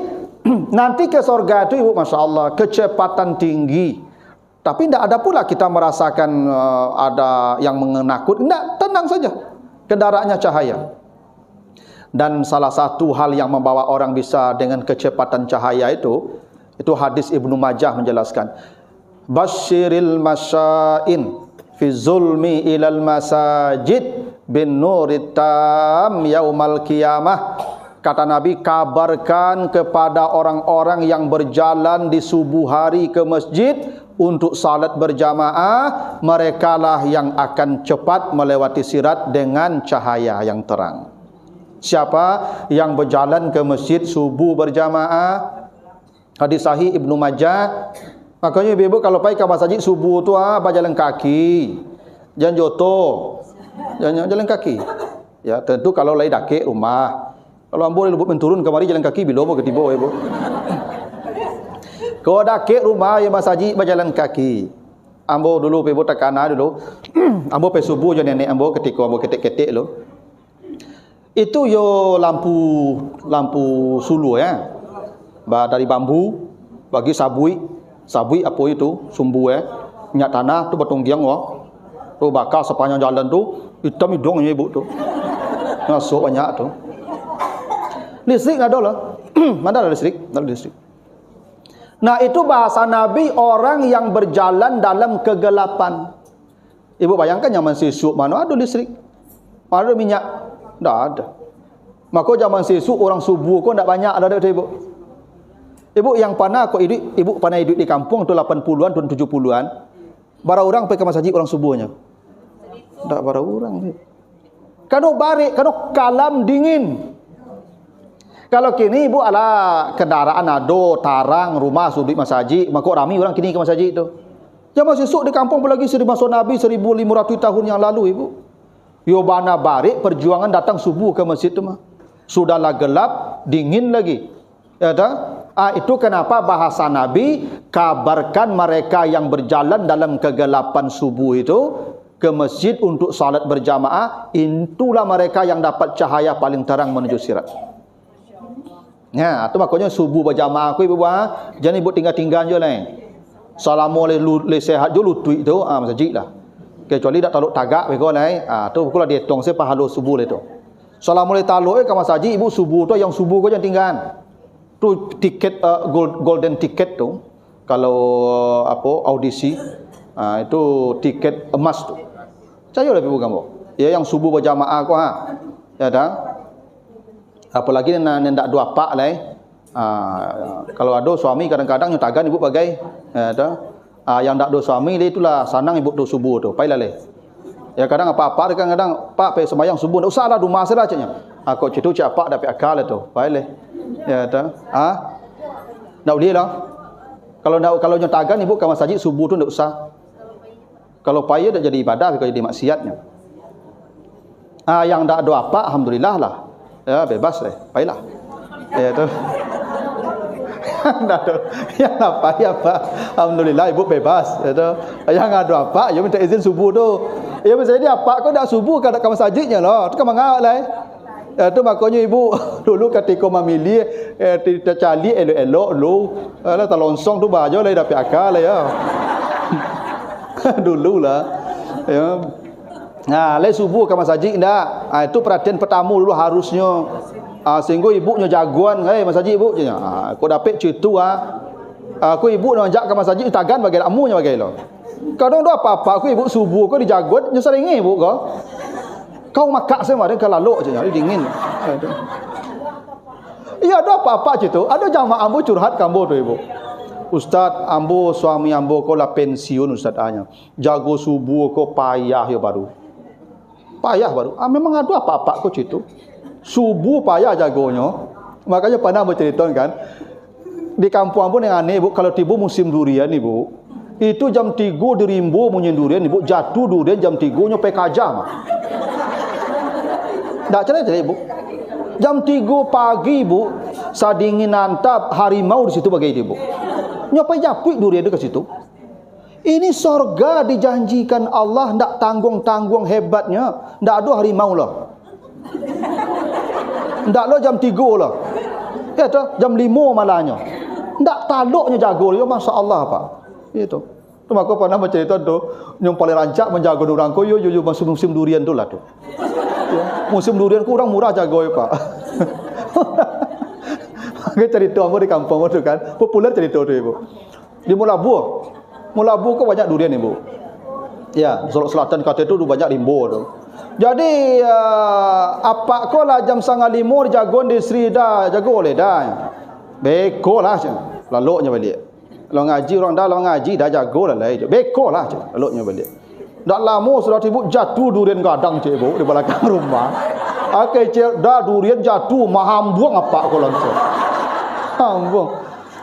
nanti ke surga itu ibu masya Allah kecepatan tinggi. Tapi tidak ada pula kita merasakan ada yang menakut. Tidak, tenang saja. Kendaraannya cahaya. Dan salah satu hal yang membawa orang bisa dengan kecepatan cahaya itu Itu hadis Ibnu Majah menjelaskan. Basyiril masyain fi zulmi ilal masajid bin nurit tam yaumal qiyamah. Kata Nabi, kabarkan kepada orang-orang yang berjalan di subuh hari ke masjid untuk salat berjamaah, merekalah yang akan cepat melewati sirat dengan cahaya yang terang. Siapa yang berjalan ke masjid subuh berjamaah? Hadis sahih Ibnu Majah. Makanya ibu kalau pergi ke masjid subuh tu berjalan kaki. Jangan joto. Jangan jalan kaki. Ya, tentu kalau lagi dakik rumah. Kalau ambo lubuk menturun kemari jalan kaki bila mau ke tiba ibu. Kalau dakik rumah ya masjid berjalan kaki. Ambo dulu ibu takana dulu. Ambo pe subuh je nenek ambo ketika ambo ketek-ketek lo. Itu yo lampu sulu ya. Dari bambu bagi sabui apa itu sumbu minyak tanah tu batunggiang tu bakar sepanjang jalan tu hitam hidungnya ibu tu masuk banyak tu. Listrik ada lah. Mana ada listrik? Tak ada listrik. Nah, itu bahasa Nabi orang yang berjalan dalam kegelapan. Ibu bayangkan zaman sesuk mana ada listrik? Mana ada minyak? Tak ada. Maka zaman sesuk orang subuh kau tak banyak ada ibu. Ibu yang pernah ibu pernah hidup di kampung tu 80-an tahun 70-an. Bara orang pergi ke masjid orang subuhnya. Tak bara orang. Kano barik, kano kalam dingin. Kalau kini ibu ala kendaraan ado, tarang, rumah sudut masjid, maka ramai orang kini ke masjid tu. Zaman sesuk di kampung apalagi masa Nabi 1500 tahun yang lalu ibu. Yo bana barik perjuangan datang subuh ke masjid tu mah. Sudahlah gelap, dingin lagi. Ya dah? Itu kenapa bahasa Nabi kabarkan mereka yang berjalan dalam kegelapan subuh itu ke masjid untuk salat berjamaah, itulah mereka yang dapat cahaya paling terang menuju sirat. Ya, itu makanya subuh berjamaah aku ibu jangan ibu tinggal-tinggal je lah. Assalamualaikum sehat je lutui tu masjid lah. Kecuali tak taluk tagak bego lah. Tu pukul dia tong saya pahala subuh itu. Assalamualaikum taluk ke masjid ibu subuh tu yang subuh kau jangan tinggal. Tu tiket golden ticket tu kalau audisi itu tiket emas tu. Saya lah ibu kamu. Ya yang subuh berjamaah kau Ya dah. Apalagi nak dua pak lah. Kalau ada suami kadang-kadang nyutagan ibu bagai yang tak ada suami dia itulah sanang ibu tu subuh tu pailah leh. Ya kadang apa-apa kadang-kadang pak pe sembahyang subuh tak usahlah rumah saja caknya. Kau citu cak pak dapat akal tu pailah. Ya dah. Nak boleh lah. Kalau nyutagan ibu ke masjid subuh tu tak usah. Kalau payah tak jadi ibadah kalau jadi maksiatnya. Yang tak ada apa alhamdulillah lah. Ya bebas deh, baiklah. Ya tu. Yang apa ya Pak? Alhamdulillah ibu bebas. Ya tu. Yang ada apa? Ya minta izin subuh tu. Ya misalnya apa kau dah subuh kat masjidnya lah. Tu kan mangap lah. Ya tu makanya ibu dulu ketika memilih cari elok-elok lu lah talonsong tu baju lah dapat akal lah ya. Dululah. Ya. Nah, le subuh ke masjid dah. Itu perhatian pertama dulu harusnya. Sehingga ibunya jagoan, masjid ibu je. Kau dapat cerita aku ibu nak ajak ke masjid tagan bagi amunya bagi lo. Kadang dah apa-apa aku ibu subuh kau dijagot nya seringi ibu kau. Kau makak semua dia kalau je dia dingin. Iya ada apa-apa cerita. Ada jamaah ambo curhat kambo tu ibu. Ustaz, ambo suami ambo kau lah pensiun ustaz anya. Jago subuh kau payah ya baru. Payah baru. Memang ada apa-apa kau cerita. Subuh payah jagonya. Makanya pernah bercerita kan. Di kampung pun yang aneh ibu, kalau tiba musim durian ibu, itu jam 3 dirimbu punya durian ibu, jatuh durian jam 3 nyampe kajam. Tak cerita ibu. Jam 3 pagi ibu, sadingin nantap harimau di situ bagi ibu. Nyampe japuk durian itu ke situ. Ini sorga dijanjikan Allah, tak tanggung-tanggung hebatnya. Tak ada harimau lah. Tak ada jam 3 lah. Jam 5 malahnya. Tak taluknya jago dia, Masya Allah Pak. Itu. Tu maka pernah bercerita tu, yang paling rancak menjaga orang ko yo musim durian tu lah tu. Ya. Musim durian kurang murah jago ya Pak. Cerita apa di kampung itu kan, populer cerita itu ibu. Di Mulabu kok banyak durian ibu. Ya, Sulawesi Selatan kata itu banyak limbo tu. Jadi apa kau lah jam 4:30 jagon di Sri dah jago oleh dah. Beko lah je. Laloknya balik. Kalau ngaji orang dah kalau ngaji dah jago lah lai je. Beko lah je. Laloknya balik. Dak lama sudah ibu jatuh durian gadang je ibu di belakang rumah. Akai cik dah durian jatuh maham buang apa kau langsung. Hambuang.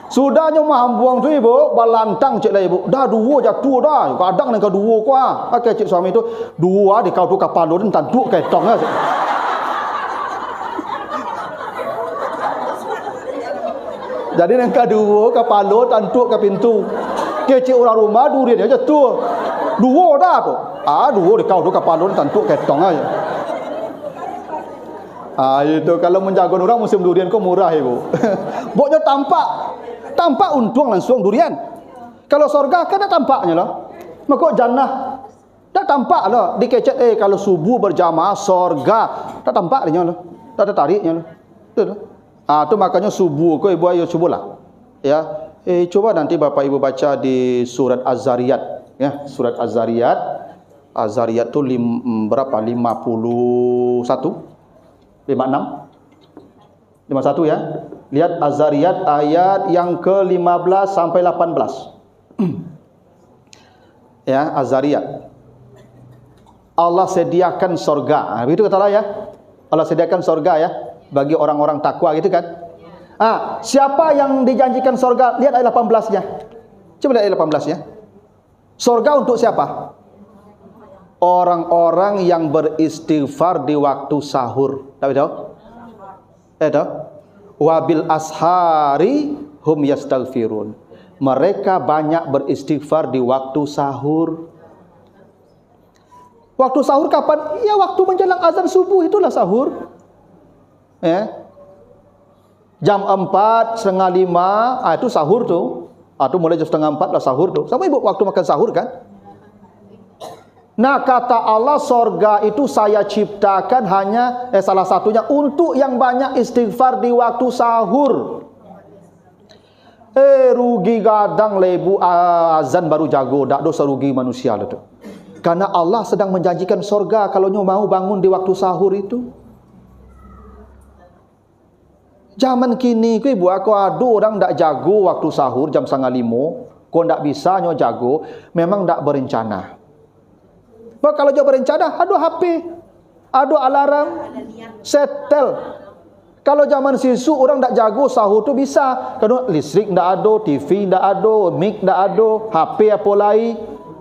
Sudahnya maham buang tu ibu, balantang cik lah ibu. Dah dua jatuh dah. Kadang dengan kedua kuah. Akai cik suami tu dua di kau tu kapal tu tanduk ketong lah. Jadi yang kedua kapal tu tanduk ke pintu. Kecik orang rumah durian dia jatuh. Dua dah tu. Dua di kau tu kapal tu tanduk ketong aja. Itu kalau menjaga orang musim durian kau murah ibu. Boknya tampak untung langsung durian. Kalau sorga kan tak tampaknya lah. Maka jannah tak tampak lah. Dikecet kalau subuh berjamaah sorga tak tampak dia lah. Tak ada tariknya lah. Tu makanya subuh kau ibu ayo cubalah. Ya. Coba nanti Bapak Ibu baca di surat Az-Zariyat ya, surat Az-Zariyat. Az-Zariyat tu berapa? 51 51 ya. Lihat Az-Zariyat ayat yang ke-15 sampai 18. Ya, Az-Zariyat. Allah sediakan sorga. Begitu katalah ya. Allah sediakan sorga ya bagi orang-orang takwa gitu kan. Siapa yang dijanjikan sorga? Lihat ayat 18-nya. Coba lihat ayat 18-nya. Sorga untuk siapa? Orang-orang yang beristighfar di waktu sahur. Tahu tahu? Tahu? Wabil ashari hum yastaghfirun. Mereka banyak beristighfar di waktu sahur. Waktu sahur kapan? Ya waktu menjelang azan subuh itulah sahur. Jam 4, setengah 5, itu sahur tu. Itu mulai jam setengah 4 lah sahur tu. Sama ibu waktu makan sahur kan? Nah kata Allah sorga itu saya ciptakan hanya salah satunya untuk yang banyak istighfar di waktu sahur. Rugi gadang lebu azan baru jago, tak dosa rugi manusia lah tu. Karena Allah sedang menjanjikan sorga kalau nyu mau bangun di waktu sahur itu. Zaman kini ku ibu aku ada orang tak jago waktu sahur jam 4:30, kau tak bisa nyu jago, memang tak berencana. Kalau dia berencana, ada HP, ada alarm, setel. Kalau zaman sisu orang tak jago sahur tu bisa. Kerana listrik tak ada, TV tak ada, mic tak ada, HP apa lain.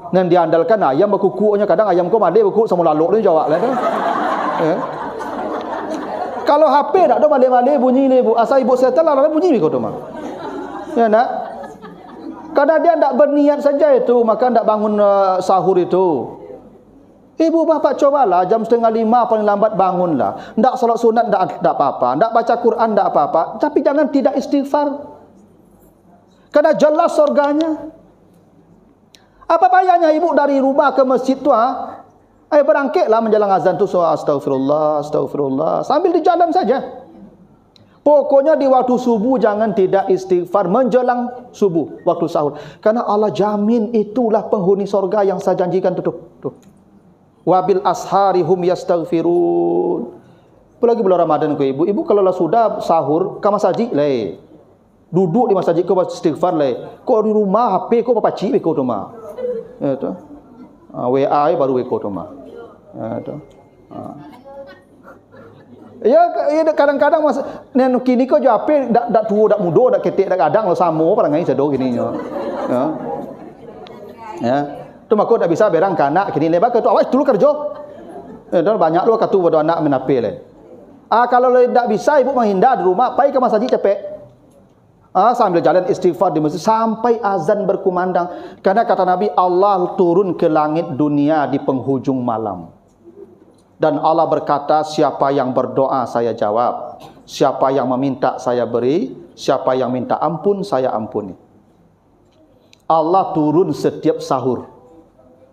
Dan diandalkan ayam berkukuknya. Kadang ayam kau mandi berkukuk sama laluk ni jawab lah tu. Kalau HP tak ada mandi-mandi bunyi ni ibu. Asal ibu setel alarm bunyi kau tu mah. Ya nak? Karena dia tak berniat saja itu, maka tak bangun sahur itu. Ibu bapak cobalah jam 4:30 paling lambat bangunlah. Tak solat sunat tak apa-apa, tak baca Quran tak apa-apa, tapi jangan tidak istighfar. Karena jelas surganya. Apa payahnya ibu dari rumah ke masjid tu berangkitlah menjelang azan tu astagfirullah, astagfirullah sambil di jalan saja. Pokoknya di waktu subuh jangan tidak istighfar menjelang subuh waktu sahur. Karena Allah jamin itulah penghuni surga yang saya janjikan tu. Wabil ashari hum yastaghfirun. Apalagi bulan Ramadan ku ibu. Ibu kalau lah sudah sahur ke masjid lah. Duduk di masjid kau istighfar lah. Kau di rumah HP kau apa cik kau tu mah. Ya tu. WA baru kau tu mah. Ya tu. Ya kadang-kadang nen kini kau jo HP dak tua dak muda dak ketek dak kadang lo samo parangai sedo gini nyo. Ya. Tu mako tak bisa berang kanak kini lebar ke tu awas dulu kerja. Dan banyak lu katu bodo anak menapil le. Kalau le tak bisa ibu menghindar di rumah, pai ke masjid capek. Sambil jalan istighfar di masjid sampai azan berkumandang. Karena kata Nabi Allah turun ke langit dunia di penghujung malam. Dan Allah berkata, siapa yang berdoa saya jawab, siapa yang meminta saya beri, siapa yang minta ampun saya ampuni. Allah turun setiap sahur.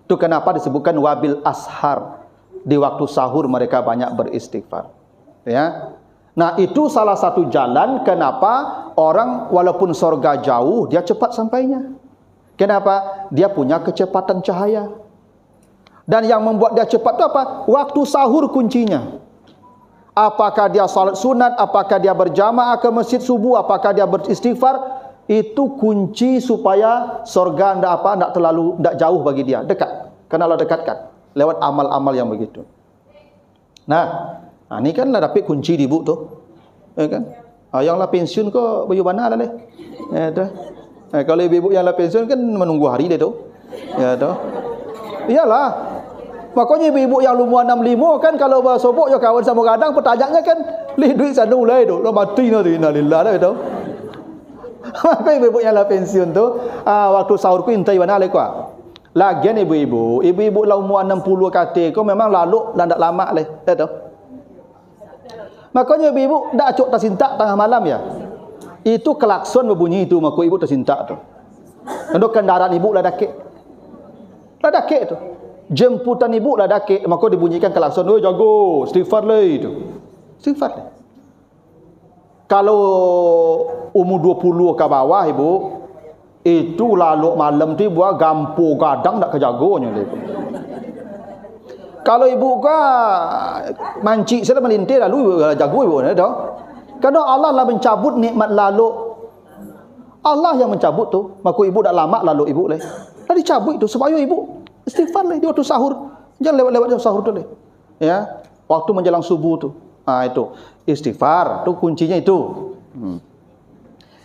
Itu kenapa disebutkan wabil ashar. Di waktu sahur mereka banyak beristighfar. Ya. Nah, itu salah satu jalan kenapa orang walaupun sorga jauh, dia cepat sampainya. Kenapa? Dia punya kecepatan cahaya. Dan yang membuat dia cepat itu apa? Waktu sahur kuncinya. Apakah dia salat sunat, apakah dia berjamaah ke masjid subuh, apakah dia beristighfar, itu kunci supaya sorga tidak terlalu jauh bagi dia, dekat. Karena Allah dekatkan lewat amal-amal yang begitu. Nah, ini kan lah dapat kunci di ibu tu, ya kan? Yang lah pensiun kok bayu mana lah leh, ya tu. Kalau ibu-ibu yang lah pensiun kan menunggu hari dia tu, ya tu. Iyalah. Makanya ibu-ibu yang lumur 65 kan kalau bersobok je kawan sama kadang pertanyaannya kan leh duit sana mulai tu, lo mati nanti innalillah dah tu. Maka ibu-ibu yang lah pensiun tu waktu sahur ku intai mana leh kuah. Lagian ibu-ibu lah umur 60 kata ko memang lalu dan tak lama leh, ya tu. Makanya ibu dak acuk tersintak tengah malam ya. Itu klakson berbunyi itu maka ibu tersintak tu. Untuk kendaraan ibu lah dakik. Lah dakik tu. Jemputan ibu lah dakik, maka dibunyikan klakson, "Oi jago, istighfar lah itu." Istighfar lah. Kalau umur 20 ke bawah ibu, itu lalu malam tu buat gampo gadang tak kejagonya ibu. Kalau ibu ka mancik sudah melintir lalu jago ibu dah tahu. Karena Allah lah mencabut nikmat lalu. Allah yang mencabut tu, maka ibu dah lama lalu ibu leh. Dah dicabut itu supaya ibu istighfar leh di waktu sahur. Jangan lewat-lewat jam sahur tu leh. Ya, waktu menjelang subuh tu. Itu istighfar, tu kuncinya itu.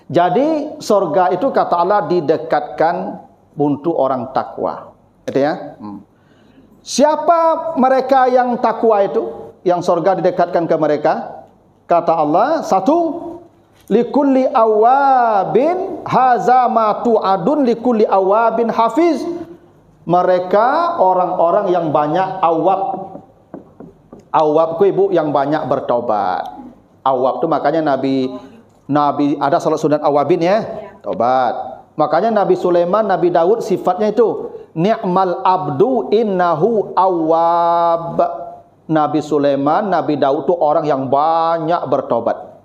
Jadi sorga itu kata Allah didekatkan untuk orang takwa. Itu ya. Siapa mereka yang takwa itu? Yang sorga didekatkan ke mereka? Kata Allah, satu, likulli awabin haza ma tu'adun likulli awabin hafiz. Mereka orang-orang yang banyak awab. Awab ku ibu yang banyak bertobat. Awab tu makanya Nabi ada salat sunat awabin ya, tobat. Makanya Nabi Sulaiman, Nabi Daud sifatnya itu ni'mal abdu innahu awab. Nabi Sulaiman, Nabi Daud itu orang yang banyak bertobat.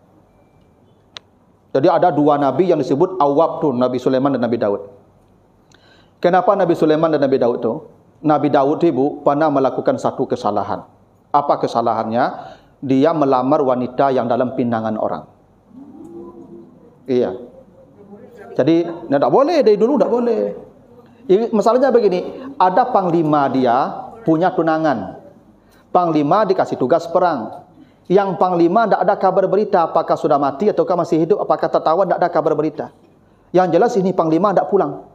Jadi ada dua nabi yang disebut awab tu, Nabi Sulaiman dan Nabi Daud. Kenapa Nabi Sulaiman dan Nabi Daud tu? Nabi Daud ibu pernah melakukan satu kesalahan. Apa kesalahannya? Dia melamar wanita yang dalam pinangan orang. Iya. Jadi tak boleh, dari dulu tak boleh. Masalahnya begini, ada panglima dia punya tunangan. Panglima dikasih tugas perang. Yang panglima tak ada kabar berita apakah sudah mati ataukah masih hidup, apakah tertawan, tak ada kabar berita. Yang jelas ini panglima tak pulang.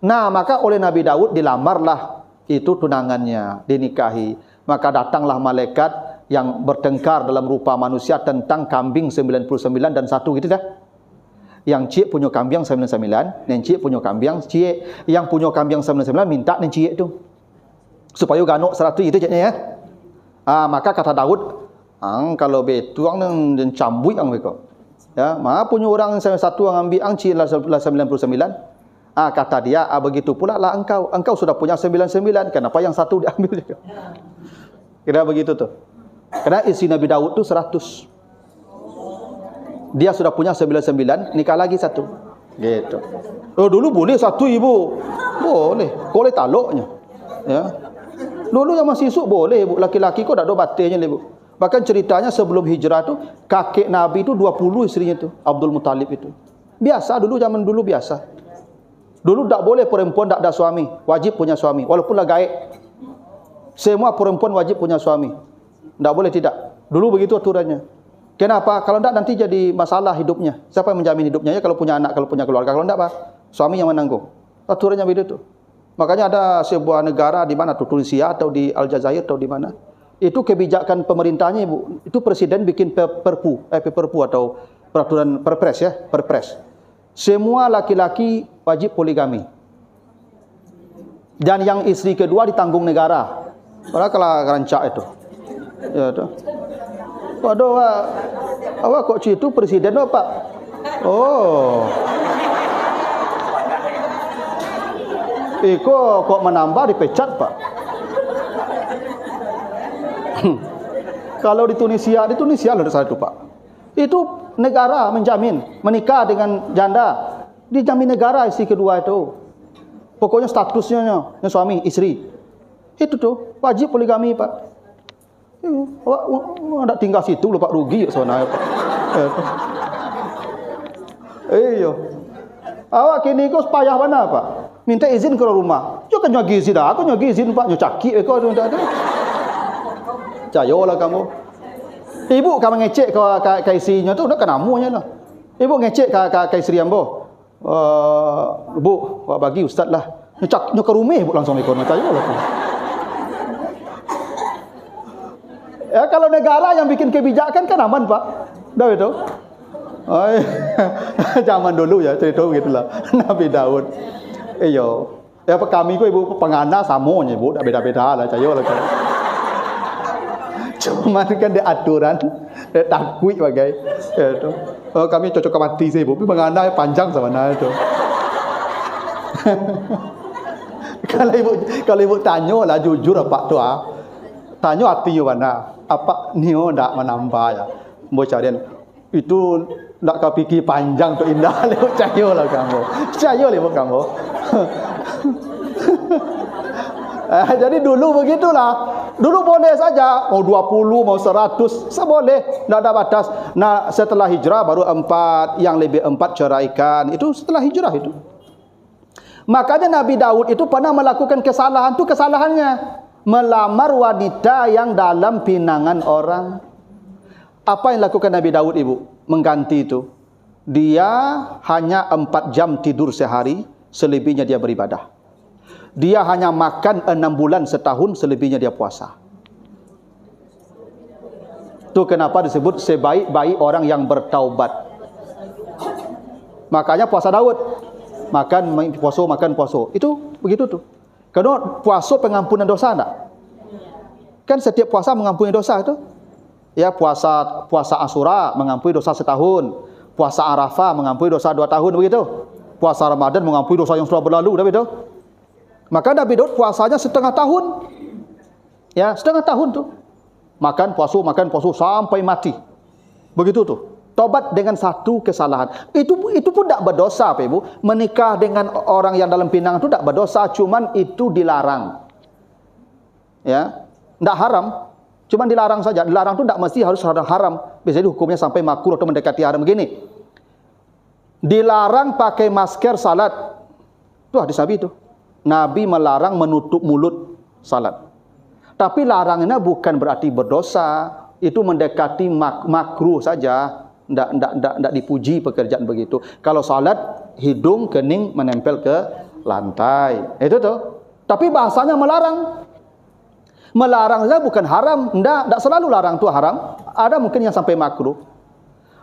Nah, maka oleh Nabi Daud dilamarlah itu tunangannya, dinikahi. Maka datanglah malaikat yang bertengkar dalam rupa manusia tentang kambing 99 dan 1 gitu dah. Yang cik punya kambing 99, yang cik punya kambing cik, yang punya kambing 99 minta yang cik tu. Supaya ganuk 100 itu caknya ya. Maka kata Daud, kalau betuang dan cambui ang mereka. Ya, maka punya orang yang satu yang ambil ang cik lah 99. Kata dia, begitu pula lah engkau sudah punya 99, kenapa yang 1 diambil juga? Kira begitu tu. Karena isi Nabi Daud tu 100. Dia sudah punya 99, nikah lagi 1. Gitu. Dulu boleh 1 ibu. Boleh. Boleh taluknya. Ya. Dulu yang masih isuk boleh ibu. Laki-laki kok tak ada batinnya ibu. Bahkan ceritanya sebelum hijrah tu, kakek Nabi tu 20 isterinya tu, Abdul Muttalib itu. Biasa dulu, zaman dulu biasa. Dulu tak boleh perempuan tak ada suami, wajib punya suami, walaupun lah gaib. Semua perempuan wajib punya suami. Tak boleh tidak. Dulu begitu aturannya. Kenapa? Kalau tak nanti jadi masalah hidupnya. Siapa yang menjamin hidupnya? Ya kalau punya anak, kalau punya keluarga. Kalau tak apa? Suami yang menanggung. Aturannya begitu. Makanya ada sebuah negara di mana tuh, Tunisia atau di Aljazair atau di mana. Itu kebijakan pemerintahnya ibu. Itu presiden bikin perpu atau peraturan perpres ya, perpres. Semua laki-laki wajib poligami. Dan yang istri kedua ditanggung negara. Padahal kalau rancak itu. Ya tu. Waduh, awak kok citu presiden apa? Oh. Kok menambah dipecat, Pak. Kalau di Tunisia lah saya tu, Pak. Itu negara menjamin. Menikah dengan janda, dijamin negara isteri kedua itu. Pokoknya statusnya suami, isteri. Itu tuh, wajib poligami, Pak. Awak nak tinggal situ lepas rugi sebenarnya, Pak. Iya. Awak kini kau payah mana, Pak? Minta izin ke rumah. Jo kan nyagi izin dah. Aku nyagi izin, Pak. Nyo cakik kau tu tak ada. Cayolah kamu. Ibu kamu ngecek ke istrinya tu dah kenamunya lah. Ibu ngecek ke isteri ambo. Bu, awak bagi ustaz lah. Nyo ke rumah ibu langsung ikut. Cayolah kamu. Ya, kalau negara yang bikin kebijakan kan aman, Pak. Dah itu. Zaman dulu ya cerita begitulah. Nabi Daud. Iyo. Ya kami ku ibu pengana samonya ibu, dak beda-beda lah cayo lah kan. Cuma kan ada aturan, ada takui bagai itu. Kami cocok mati sih ibu, tapi pengana panjang sebenarnya itu. Kalau ibu tanya lah jujur apa tu tanya hati mana? Apa nio ndak menambah ya? Mau carian itu ndak kepikir panjang tu indah lewat cayo lah kamu. Cayo lewat kamu. Jadi dulu begitulah. Dulu boleh saja mau 20, mau 100, seboleh, tidak ada batas. Nah, setelah hijrah baru 4, yang lebih 4 ceraikan. Itu setelah hijrah itu. Makanya Nabi Daud itu pernah melakukan kesalahan, itu kesalahannya melamar wanita yang dalam pinangan orang. Apa yang lakukan Nabi Daud, Ibu? Mengganti itu. Dia hanya 4 jam tidur sehari, selebihnya dia beribadah. Dia hanya makan 6 bulan setahun, selebihnya dia puasa. Itu kenapa disebut sebaik-baik orang yang bertaubat. Makanya puasa Daud. Makan puasa. Itu begitu tuh. Karena puasa pengampunan dosa enggak? Kan setiap puasa mengampuni dosa itu. Ya, puasa Asyura mengampuni dosa setahun. Puasa Arafah mengampuni dosa 2 tahun begitu. Puasa Ramadan mengampuni dosa yang sudah berlalu begitu. Maka Nabi Daud puasanya setengah tahun. Ya, setengah tahun tuh. Makan puasa sampai mati. Begitu tuh. Tobat dengan satu kesalahan. Itu pun tidak berdosa, Pak Ibu. Menikah dengan orang yang dalam pinangan itu tidak berdosa, cuman itu dilarang. Ya, tidak haram, cuman dilarang saja. Dilarang itu tidak mesti harus haram. Biasanya hukumnya sampai makruh atau mendekati haram begini. Dilarang pakai masker salat. Itu hadis Nabi itu. Nabi melarang menutup mulut salat. Tapi larangannya bukan berarti berdosa. Itu mendekati makruh saja. Tidak dipuji pekerjaan begitu. Kalau salat, hidung, kening menempel ke lantai. Itu tuh. Tapi bahasanya melarang. Melarang saja bukan haram. Tidak selalu larang itu haram. Ada mungkin yang sampai makruh.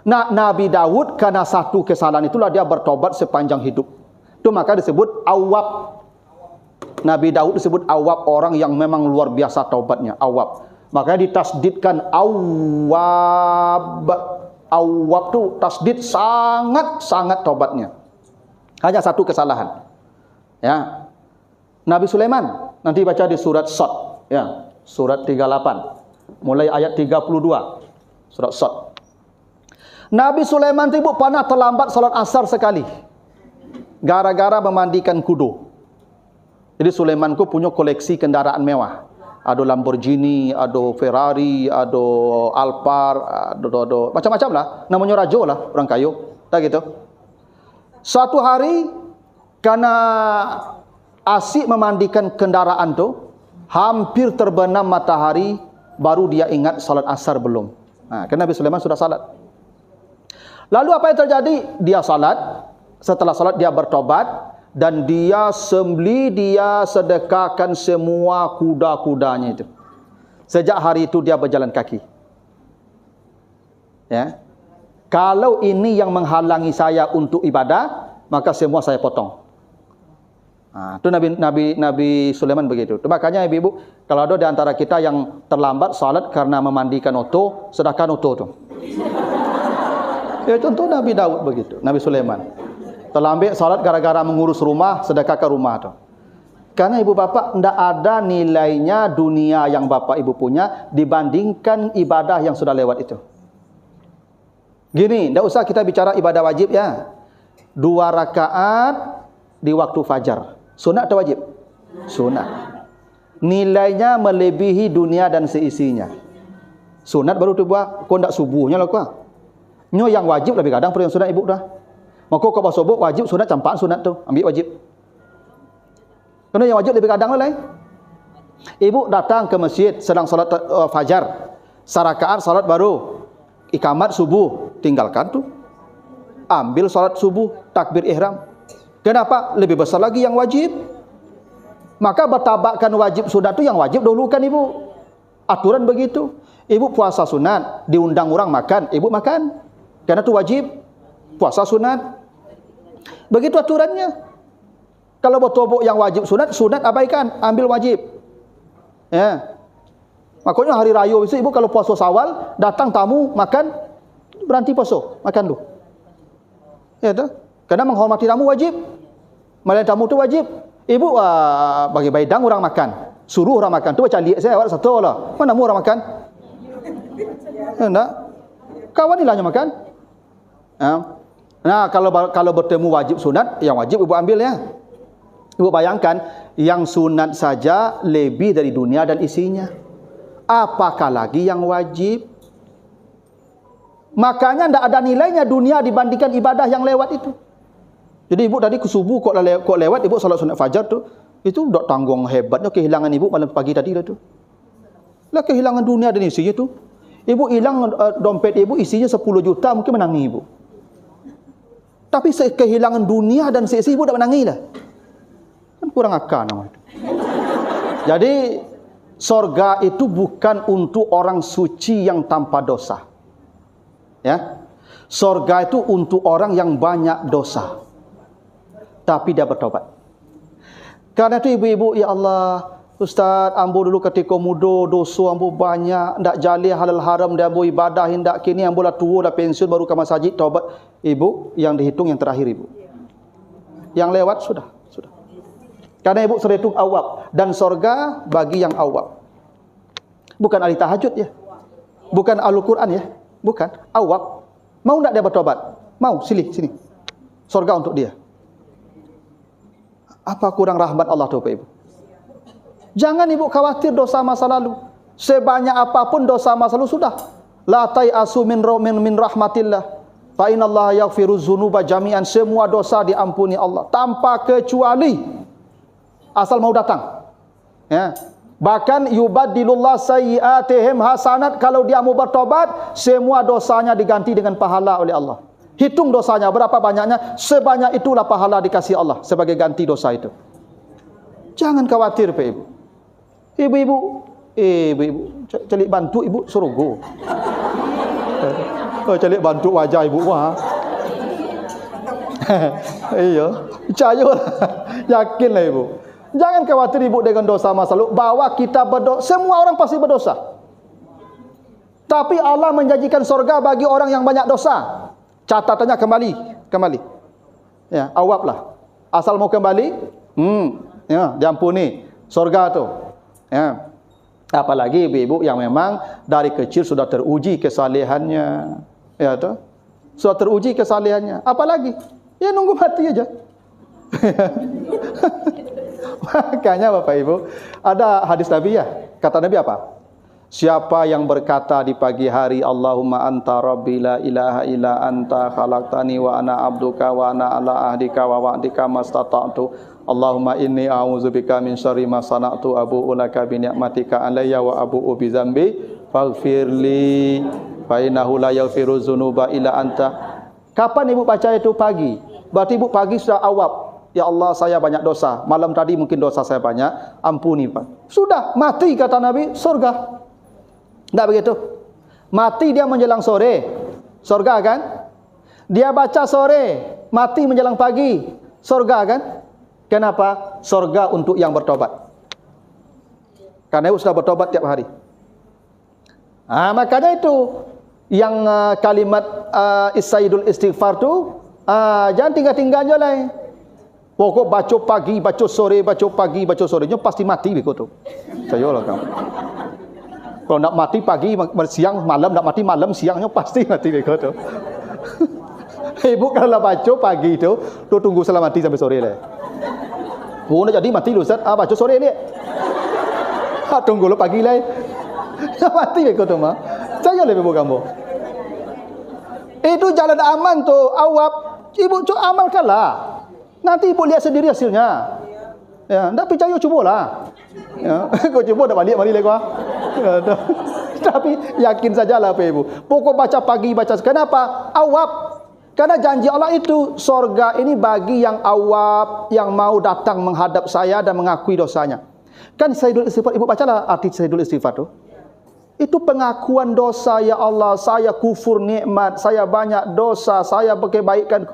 Nah, Nabi Daud karena satu kesalahan itulah dia bertobat sepanjang hidup. Itu maka disebut awab. Nabi Daud disebut awab, orang yang memang luar biasa taubatnya. Awab. Makanya ditasdidkan awab. Awab tu tasdid sangat taubatnya. Hanya satu kesalahan. Ya. Nabi Sulaiman nanti baca di surat Sad, ya, surat 38 mulai ayat 32. Surat Sad. Nabi Sulaiman tu Ibu pernah terlambat salat asar sekali. Gara-gara memandikan kudu. Jadi Sulaiman ku punya koleksi kendaraan mewah. Ada Lamborghini, ada Ferrari, ada Alphard, ada macam-macam lah. Namanya raja lah, orang kayu. Tak gitu. Suatu hari, karena asyik memandikan kendaraan tu, hampir terbenam matahari, baru dia ingat salat asar belum. Nah, karena Nabi Sulaiman sudah salat. Lalu apa yang terjadi? Dia salat. Setelah salat dia bertobat. Dan dia sembeli, dia sedekahkan semua kuda-kudanya itu. Sejak hari itu dia berjalan kaki. Ya. Kalau ini yang menghalangi saya untuk ibadah, maka semua saya potong. Itu Nabi Sulaiman begitu. Makanya ibu-ibu, kalau ada di antara kita yang terlambat salat karena memandikan oto, sedekahkan oto tu. Ya, contoh Nabi Daud begitu, Nabi Sulaiman. Terlambat salat gara-gara mengurus rumah, sedekahkan rumah tu. Karena ibu bapa tidak ada nilainya dunia yang bapa ibu punya dibandingkan ibadah yang sudah lewat itu. Gini, tidak usah kita bicara ibadah wajib ya. 2 rakaat di waktu fajar. Sunat atau wajib? Sunat. Nilainya melebihi dunia dan seisinya. Sunat baru tu buat. Kau tak subuhnya lah kau. Nyo yang wajib lebih kadang pada yang sunat ibu dah. Maka kau bawa subuh wajib sunat campaan sunat tu. Ambil wajib. Kerana yang wajib lebih kadang lah lain. Ibu datang ke masjid sedang salat fajar. Sarakaat salat baru. Ikamat subuh. Tinggalkan tu. Ambil salat subuh. Takbir ihram. Kenapa? Lebih besar lagi yang wajib. Maka bertabakkan wajib sunat tu yang wajib dahulukan ibu. Aturan begitu. Ibu puasa sunat. Diundang orang makan. Ibu makan. Karena tu wajib. Puasa sunat. Begitu aturannya. Kalau bertobok yang wajib sunat, sunat abaikan, ambil wajib. Ya. Makanya hari raya besok ibu kalau puasa Syawal, datang tamu makan, berhenti puasa, makan dulu. Ya tu. Karena menghormati tamu wajib. Melayani tamu tu wajib. Ibu bagi baidang orang makan, suruh orang makan. Tu macam lihat saya awak satu lah. Mana mu orang makan? Enggak. Kawan ilahnya makan. Nah, kalau bertemu wajib sunat, yang wajib ibu ambil ya. Ibu bayangkan, yang sunat saja lebih dari dunia dan isinya. Apakah lagi yang wajib? Makanya tidak ada nilainya dunia dibandingkan ibadah yang lewat itu. Jadi ibu tadi ke subuh kok lewat, ibu salat sunat fajar tu, itu tak tanggung hebatnya kehilangan ibu malam pagi tadi lah tu. Lah kehilangan dunia dan isinya tu. Ibu hilang dompet ibu isinya 10 juta, mungkin menangis ibu. Tapi kehilangan dunia dan seisi ibu tak menangis lah. Kan kurang akal nama itu. Jadi sorga itu bukan untuk orang suci yang tanpa dosa. Ya. Sorga itu untuk orang yang banyak dosa. Tapi dia bertobat. Karena itu ibu-ibu, ya Allah, Ustaz, ambo dulu ketika muda dosa ambo banyak, ndak jali halal haram dia ambo ibadah hendak kini ambo dah tua dah pensiun baru ke masjid taubat. Ibu, yang dihitung yang terakhir ibu. Yang lewat sudah. Karena ibu sudah hitung awab, dan sorga bagi yang awab. Bukan ahli tahajud ya. Bukan ahli Quran ya. Bukan, awab. Mau tak dia bertobat? Mau, sini. Sorga untuk dia. Apa kurang rahmat Allah tu Pak Ibu? Jangan ibu khawatir dosa masa lalu. Sebanyak apapun dosa masa lalu sudah. La tai'asu min rahmatillah. Fa innallaha yaghfiru dzunuba jami'an. Semua dosa diampuni Allah tanpa kecuali. Asal mau datang. Ya. Bahkan yubaddilullah sayyi'atihim hasanat. Kalau dia mau bertobat, semua dosanya diganti dengan pahala oleh Allah. Hitung dosanya berapa banyaknya, sebanyak itulah pahala dikasih Allah sebagai ganti dosa itu. Jangan khawatir Pak Ibu. Ibu-ibu, celik bantu ibu suruh celik bantu wajah ibu wah. Iya, percayalah. Yakinlah ibu. Jangan khawatir ibu dengan dosa masa lalu, bahwa kita berdosa, semua orang pasti berdosa. Tapi Allah menjanjikan surga bagi orang yang banyak dosa. Catatannya kembali. Ya, awablah. Asal mau kembali, ya, diampuni surga tu. Ya. Apalagi ibu-ibu yang memang dari kecil sudah teruji kesalehannya. Ya tu. Sudah teruji kesalehannya. Apalagi? Ya nunggu mati aja. Makanya Bapak Ibu, ada hadis Nabi ya. Kata Nabi apa? Siapa yang berkata di pagi hari, Allahumma anta rabbi la ilaha illa anta khalaqtani wa ana abduka wa ana ala ahdika wa wa'dika mastata'tu. Allahumma inni a'udzubika min syarri ma sana'tu abu'u laka bi ni'matika alayya wa abu'u bi dzambi faghfirli fa innahu la yaghfiru dzunuba illa anta. Kapan ibu baca itu? Pagi. Berarti ibu pagi sudah awab. Ya Allah, saya banyak dosa. Malam tadi mungkin dosa saya banyak. Ampuni Pak. Sudah mati kata Nabi, surga. Tak begitu. Mati dia menjelang sore, surga kan? Dia baca sore, mati menjelang pagi, surga kan? Kenapa? Surga untuk yang bertobat. Karena ibu sudah bertobat tiap hari. Makanya itu yang kalimat Sayyidul Istighfar tu jangan tinggal-tinggal je lah. Pokok baca pagi, baca sore, baca pagi, baca sore, pasti mati begitu tu. Sayalah kamu. Kalau nak mati pagi, siang, malam, nak mati malam, siangnya pasti mati begitu. Ibu kalau baca pagi tu tunggu salah mati sampai sore lah. Oh, nak jadi mati lu Ustaz. Baca sore ni. Tunggu lu pagi lah. Mati kau tu mah. Saya lebih bukan kamu. Itu jalan aman tu, awap. Ibu coba amalkanlah. Nanti ibu lihat sendiri hasilnya. Ya, tak percaya cubalah. Ya, kau cuba dah balik mari lagi kau. Ya, tapi yakin sajalah apa ibu. Pokok baca pagi baca. Kenapa? Awap. Karena janji Allah itu sorga ini bagi yang awab, yang mau datang menghadap saya dan mengakui dosanya. Kan Sayyidul Istighfar, ibu bacalah arti Sayyidul Istighfar tu. Itu pengakuan dosa, ya Allah, saya kufur nikmat, saya banyak dosa, saya berkebaikan.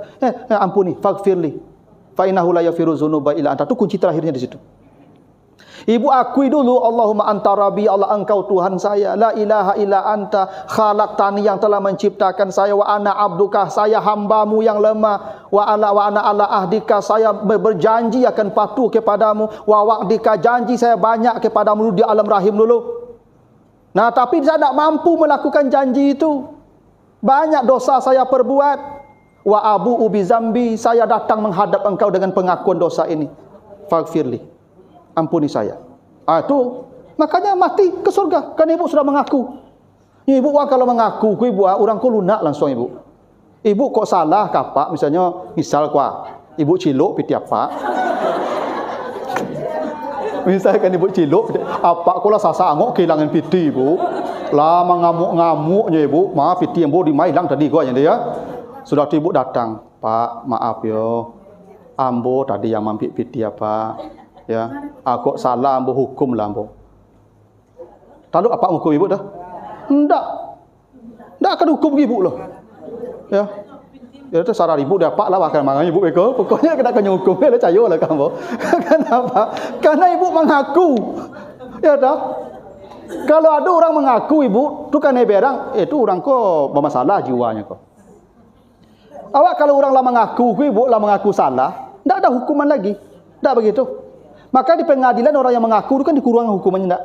Ampuni, faghfirli. Fa innahu la yaghfiru dzunuba illa anta. Itu kunci terakhirnya di situ. Ibu akui dulu, Allahumma anta rabbi, Allah engkau Tuhan saya, la ilaha illa anta khalaqtani, yang telah menciptakan saya, wa ana abduka, saya hambamu yang lemah, wa ana ala ahdika, saya berjanji akan patuh kepadamu, wa wa'dika, janji saya banyak kepadamu di alam rahim dulu. Nah, tapi saya tak mampu melakukan janji itu. Banyak dosa saya perbuat. Wa abu'u bi zambi, saya datang menghadap engkau dengan pengakuan dosa ini. Faghfirli, ampuni saya. Itu makanya mati ke surga. Kan ibu sudah mengaku. Ibu kalau mengaku, ibu orang ku lunak langsung ibu. Ibu kok salah kapak, misalnya misal ibu ciluk piti apa? Misalkan ibu ciluk apa kula sasangok kehilangan piti ibu. Lama ngamuk-ngamuknya ibu. Maaf piti yang di mailang tadi gua ya. Sudah ibu datang, Pak, maaf yo. Ambo tadi yang mampir piti apa? Ya, aku salah ambo hukum lah ambo. Lalu apa hukum ibu dah? Enggak. Enggak akan hukum ibu loh. Ya. Ya itu saran ibu dapat lah bahkan mangan ibu beko. Pokoknya kita akan hukum dia percaya lah kamu. Kenapa? Karena ibu mengaku. Ya dah. Kalau ada orang mengaku ibu, tu kan berang, itu orang ko bermasalah jiwanya ko. Awak kalau orang lah mengaku, ibu lah mengaku salah, tidak ada hukuman lagi. Tidak begitu. Maka di pengadilan orang yang mengaku itu kan dikurangkan hukumannya tidak.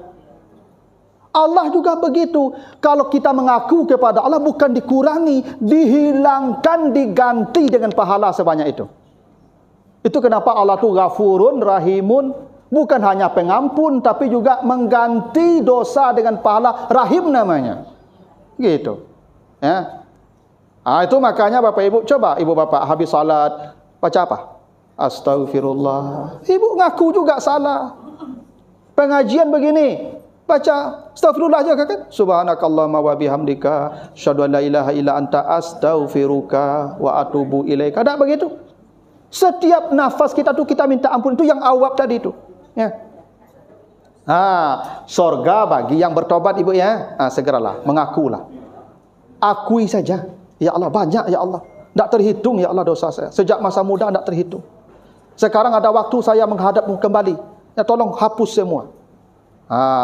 Allah juga begitu. Kalau kita mengaku kepada Allah bukan dikurangi, dihilangkan, diganti dengan pahala sebanyak itu. Itu kenapa Allah tu Ghafurun, Rahimun, bukan hanya pengampun tapi juga mengganti dosa dengan pahala, Rahim namanya. Gitu. Ya. Itu makanya Bapak Ibu coba ibu bapak habis salat baca apa? Astaghfirullah. Ibu ngaku juga salah. Pengajian begini, baca astagfirullah aja kan? Subhanakallahumma wa bihamdika asyhadu an la ilaha illa anta astaghfiruka wa atubu ilaika. Ada begitu? Setiap nafas kita tuh kita minta ampun, itu yang awab tadi itu. Ya. Sorga bagi yang bertobat ibu ya. Segeralah mengakulah. Akui saja. Ya Allah banyak ya Allah. Tak terhitung ya Allah dosa saya. Sejak masa muda tak terhitung. Sekarang ada waktu saya menghadapmu kembali. Ya tolong hapus semua.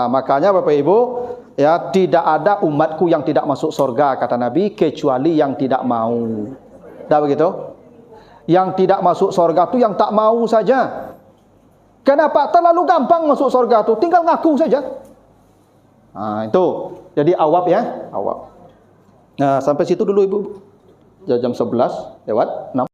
Makanya Bapak Ibu, ya tidak ada umatku yang tidak masuk surga kata Nabi kecuali yang tidak mau. Dah begitu? Yang tidak masuk surga itu yang tak mau saja. Kenapa? Terlalu gampang masuk surga itu, tinggal ngaku saja. Itu. Jadi awab ya, awab. Sampai situ dulu Ibu. Jam 11 lewat 6.